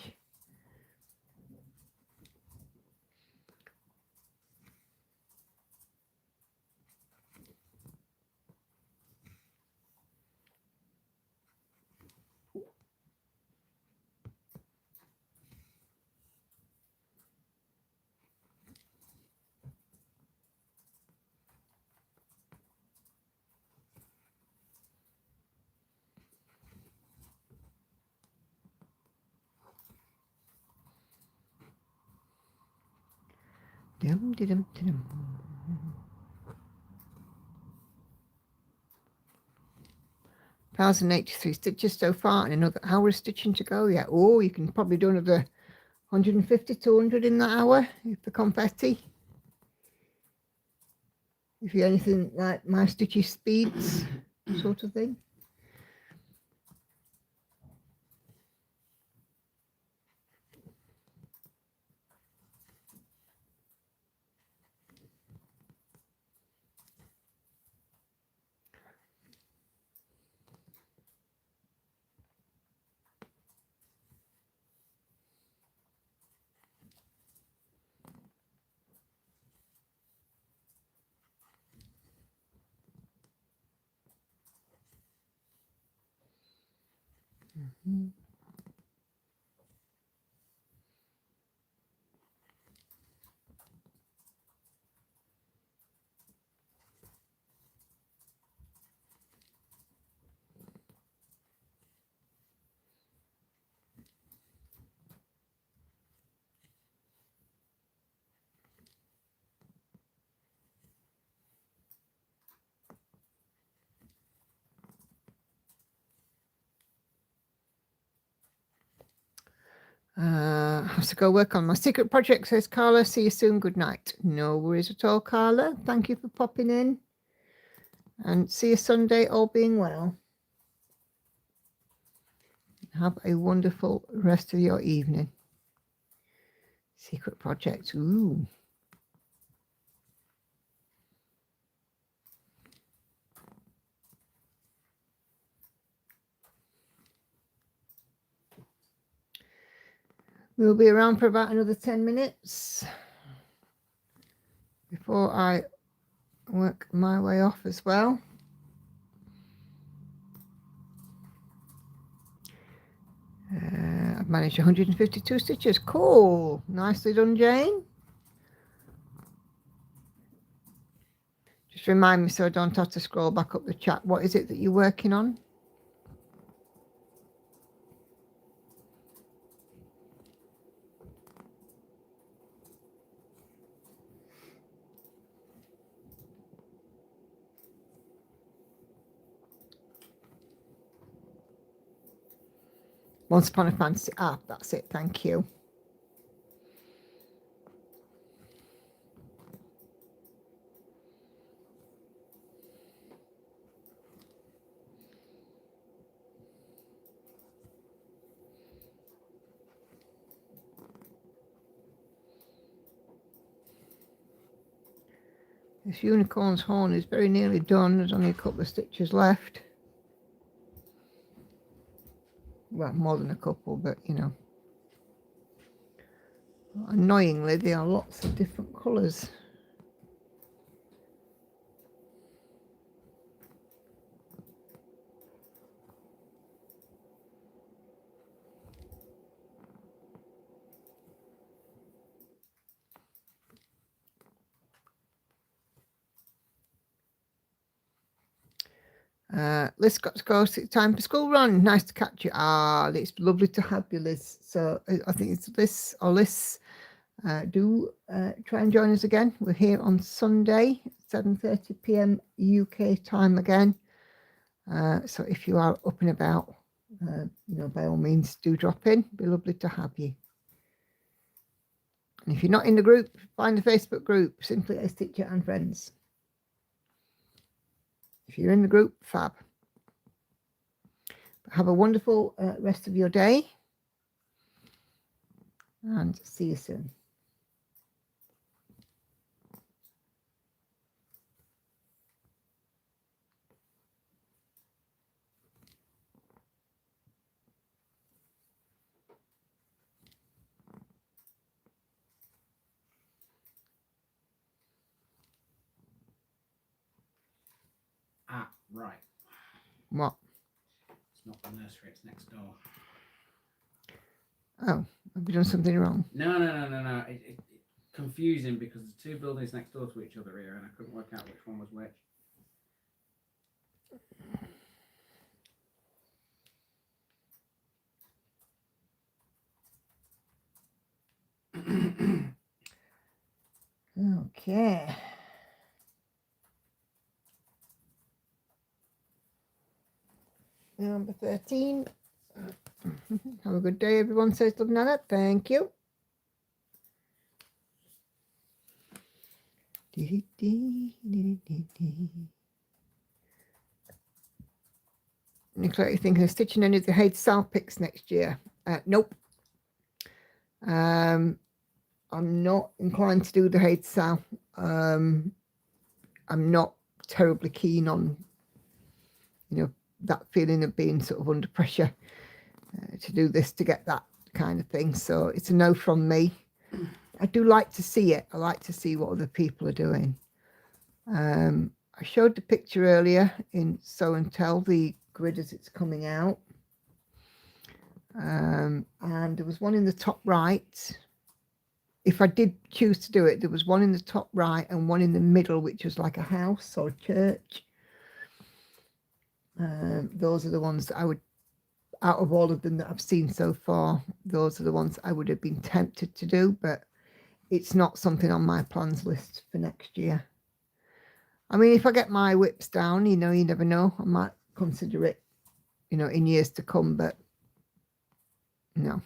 Dum, dum, dum. 1,083 stitches so far, and another hour of stitching to go. Yeah. Oh, you can probably do another 150, 200 in that hour if the confetti. If you're anything like my stitchy speeds sort of thing. Mm-hmm. Have to go work on my secret project, says Carla. See you soon. Good night. No worries at all, Carla. Thank you for popping in. And see you Sunday, all being well. Have a wonderful rest of your evening. Secret project. Ooh. We'll be around for about another 10 minutes before I work my way off as well. I've managed 152 stitches. Cool. Nicely done, Jane. Just remind me so I don't have to scroll back up the chat. What is it that you're working on? Once Upon a Fantasy. Ah, that's it. Thank you. This unicorn's horn is very nearly done. There's only a couple of stitches left. Well, more than a couple, but you know. Annoyingly, there are lots of different colours. Liz got to go. It's time for school run. Nice to catch you. Ah, it's lovely to have you, Liz. So I think it's Liz or Liz. Do try and join us again. We're here on Sunday, 7:30 p.m. UK time again. So if you are up and about, you know, by all means, do drop in. It'd be lovely to have you. And if you're not in the group, find the Facebook group, Simply as Teacher and Friends. If you're in the group, fab. Have a wonderful rest of your day. And see you soon. Ah, right. What? It's not the nursery, it's next door. Oh, have you done something wrong? No. It's confusing because there's two buildings next door to each other here, and I couldn't work out which one was which. Okay. Number 13. Have a good day, everyone, says Love Nana. Thank you. Nicola, you thinking of stitching any of the Hayes Sal picks next year? Nope. I'm not inclined to do the Hayes Sal. I'm not terribly keen on, you know, that feeling of being sort of under pressure to do this to get that kind of thing. So it's a no from me. I do like to see it. I like to see what other people are doing. I showed the picture earlier in Sew and Tell, the grid as it's coming out. And there was one in the top right. If I did choose to do it, there was one in the top right and one in the middle, which was like a house or a church. Those are the ones that I would, out of all of them that I've seen so far, those are the ones I would have been tempted to do, but it's not something on my plans list for next year. I mean, if I get my whips down, you know, you never know, I might consider it, you know, in years to come, but no.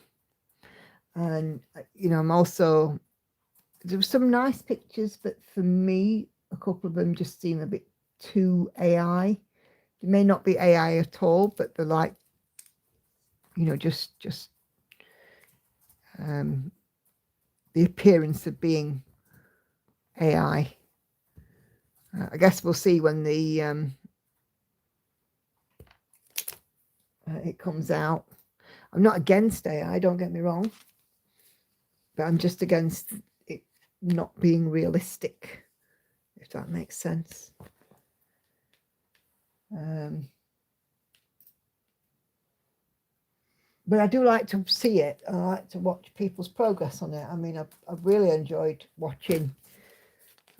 And, you know, I'm also, there were some nice pictures, but for me, a couple of them just seem a bit too AI. They may not be AI at all, but they're like, you know, just the appearance of being AI. I guess we'll see when the it comes out. I'm not against AI, don't get me wrong, but I'm just against it not being realistic, if that makes sense. But I do like to see it. I like to watch people's progress on it. I mean, I've really enjoyed watching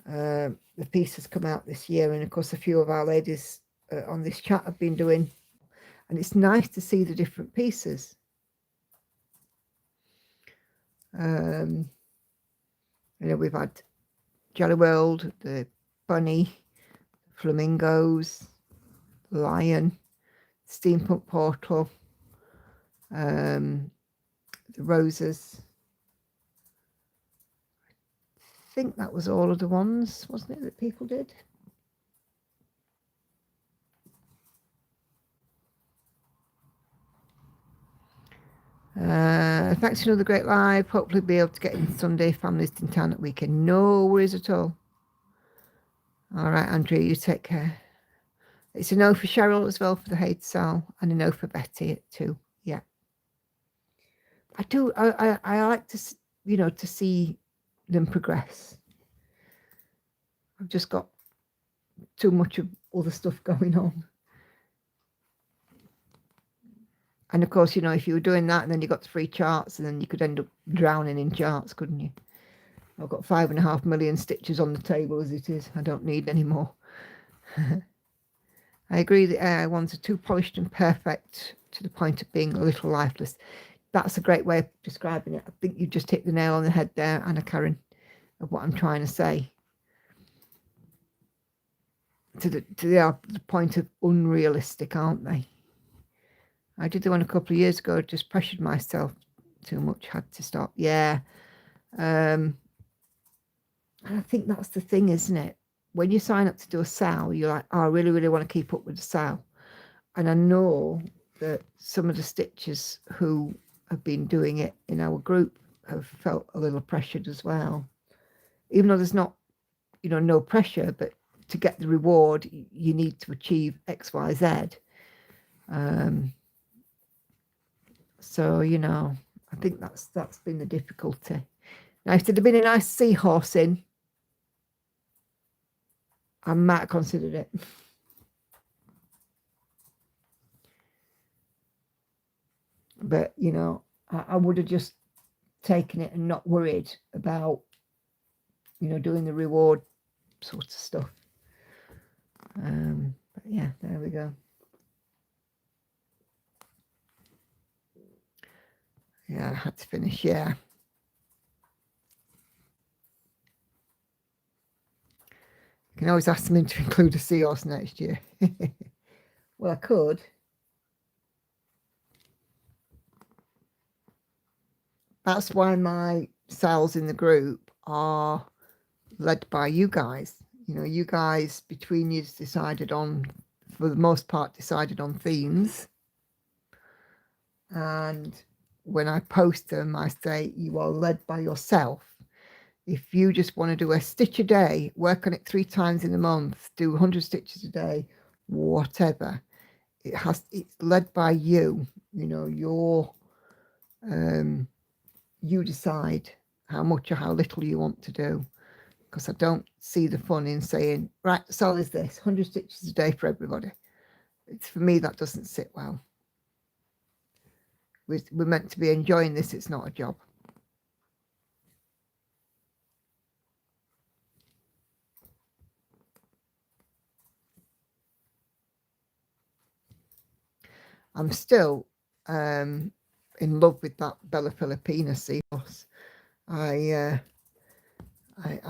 the pieces come out this year, and of course a few of our ladies on this chat have been doing, and it's nice to see the different pieces. You know, we've had Jelly World, the bunny, flamingos, lion, steampunk portal, The roses. I think that was all of the ones, wasn't it, that people did? Thanks for another great live. Hopefully be able to get in Sunday. Families in town at weekend. No worries at all. All right, Andrea, you take care. It's a no for Cheryl as well for the hate cell, and a no for Betty too. Yeah. I do. I like to, to see them progress. I've just got too much of other stuff going on. And of course, if you were doing that and then you got the free charts, and then you could end up drowning in charts, couldn't you? I've got 5.5 million stitches on the table as it is. I don't need any more. I agree the AI ones are too polished and perfect to the point of being a little lifeless. That's a great way of describing it. I think you just hit the nail on the head there, Anna Karen, of what I'm trying to say. To the point of unrealistic, aren't they? I did the one a couple of years ago, just pressured myself too much, had to stop. Yeah. And I think that's the thing, isn't it? When you sign up to do a sale, you're like, oh, I really, really want to keep up with the sale. And I know that some of the stitchers who have been doing it in our group have felt a little pressured as well. Even though there's not, no pressure, but to get the reward, you need to achieve X, Y, Z. So, I think that's been the difficulty. Now, if there'd have been a nice seahorse in, I might have considered it. But, I would have just taken it and not worried about, doing the reward sort of stuff. But yeah, there we go. Yeah, I had to finish, yeah. You can always ask them to include a seahorse next year. Well, I could. That's why my sales in the group are led by you guys. You guys between you decided on, for the most part, decided on themes. And when I post them, I say you are led by yourself. If you just want to do a stitch a day, work on it 3 times in a month, do 100 stitches a day, whatever, it's led by you. You decide how much or how little you want to do, because I don't see the fun in saying, right, so is this 100 stitches a day for everybody. For me, that doesn't sit well. We're meant to be enjoying this. It's not a job. I'm still in love with that Bella Filipina seahorse. I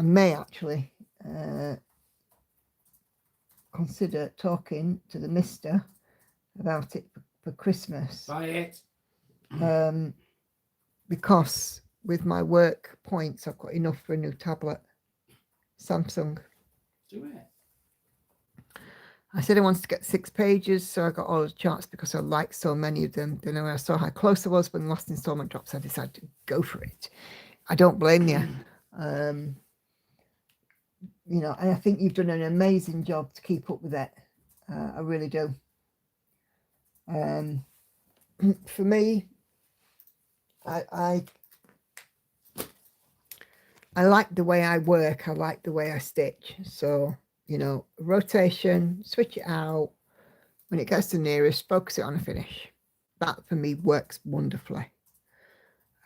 may actually consider talking to the mister about it for Christmas. Buy it. Because with my work points, I've got enough for a new tablet. Samsung. Do it. I said I wanted to get 6 pages, so I got all the charts because I liked so many of them. Then when I saw how close I was when the last installment drops, I decided to go for it. I don't blame you. And I think you've done an amazing job to keep up with it. I really do. For me, I like the way I work. I like the way I stitch. So, rotation, switch it out. When it gets the nearest, focus it on a finish. That for me works wonderfully.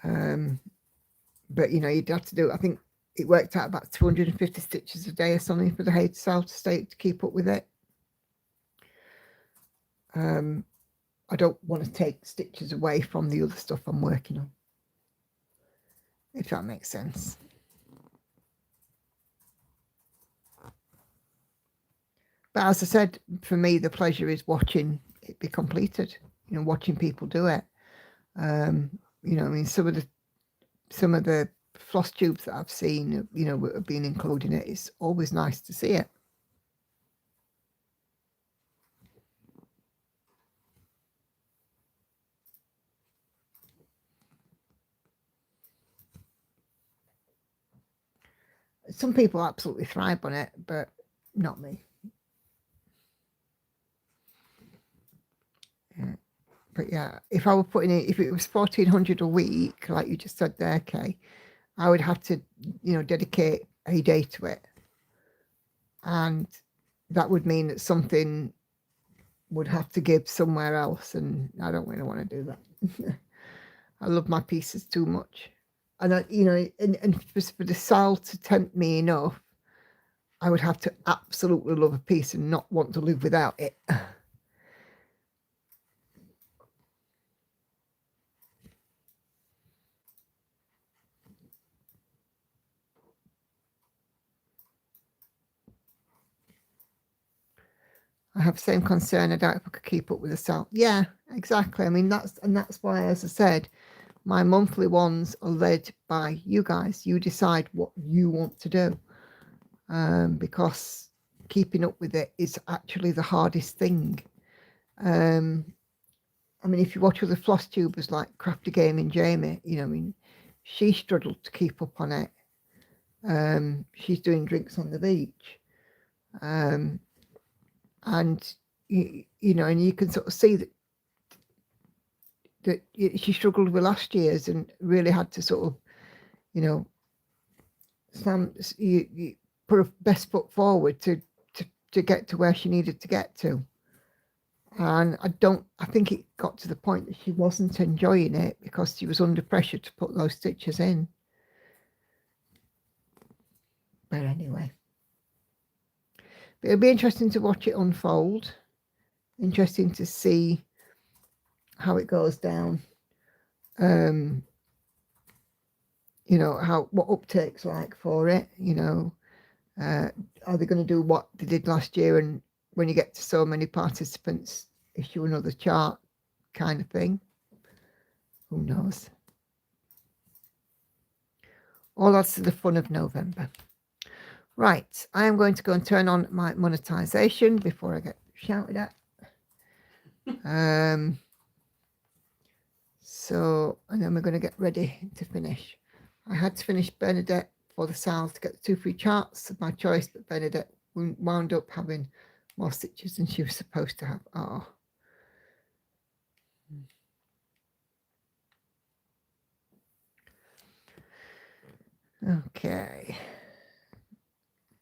But you'd have to do, I think it worked out about 250 stitches a day or something for the hay to keep up with it. I don't want to take stitches away from the other stuff I'm working on, if that makes sense. But as I said, for me, the pleasure is watching it be completed, watching people do it. You know, I mean, some of the floss tubes that I've seen, you know, have been including it. It's always nice to see it. Some people absolutely thrive on it, but not me. Yeah. But yeah, if I were putting it, if it was 1,400 a week, like you just said there, Kay, I would have to, you know, dedicate a day to it. And that would mean that something would have to give somewhere else. And I don't really want to do that. I love my pieces too much. And, you know, and for the Sal to tempt me enough, I would have to absolutely love a piece and not want to live without it. I have the same concern. I doubt if I could keep up with the Sal. Yeah, exactly. I mean, that's why, as I said, my monthly ones are led by you guys. You decide what you want to do, because keeping up with it is actually the hardest thing. I mean, if you watch other floss tubers like Crafty Gaming Jamie, you know, I mean, she struggled to keep up on it. She's doing drinks on the beach, and you know, and you can sort of see that she struggled with last year's and really had to sort of, you know, you put her best foot forward to get to where she needed to get to. And I think it got to the point that she wasn't enjoying it because she was under pressure to put those stitches in. But anyway, it'll be interesting to watch it unfold. Interesting to see how it goes down. You know, what uptake's like for it. You know, are they going to do what they did last year, and when you get to so many participants, issue another chart kind of thing? Who knows? All adds to the fun of November. Right, I am going to go and turn on my monetization before I get shouted at. So, and then we're going to get ready to finish. I had to finish Bernadette for the Sals to get the 2 free charts of my choice, but Bernadette wound up having more stitches than she was supposed to have. Oh. Okay.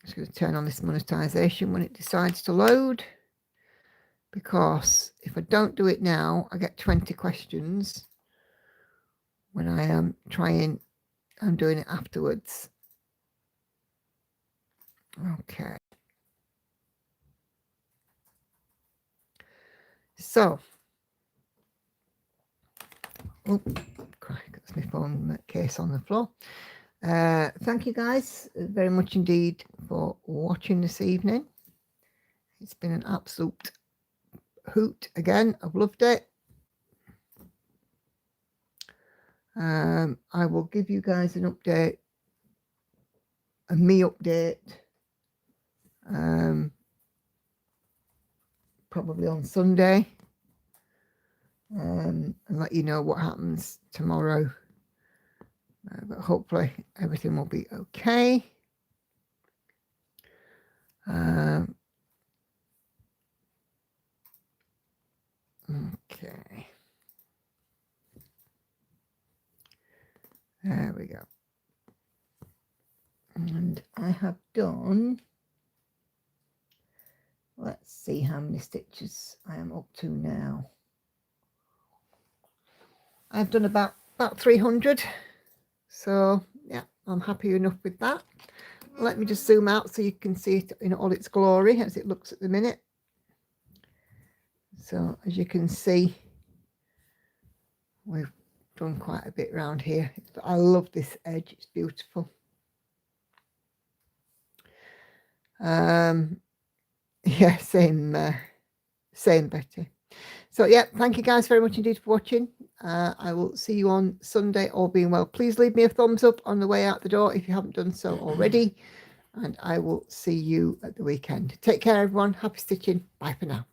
Just going to turn on this monetization when it decides to load, because if I don't do it now, I get 20 questions when I am I'm doing it afterwards. Okay. So, oh, that's my phone case on the floor. Thank you guys very much indeed for watching this evening. It's been an absolute hoot again. I've loved it. I will give you guys an update, a me update, probably on Sunday, and let you know what happens tomorrow. But hopefully everything will be okay. Okay. There we go. And I have done, let's see how many stitches I am up to now. I've done about 300. So yeah, I'm happy enough with that. Let me just zoom out so you can see it in all its glory as it looks at the minute. So as you can see, we've done quite a bit around here. I love this edge, it's beautiful. Yeah, same Betty. So yeah, thank you guys very much indeed for watching. I will see you on Sunday, all being well. Please leave me a thumbs up on the way out the door if you haven't done so already. And I will see you at the weekend. Take care, everyone. Happy stitching. Bye for now.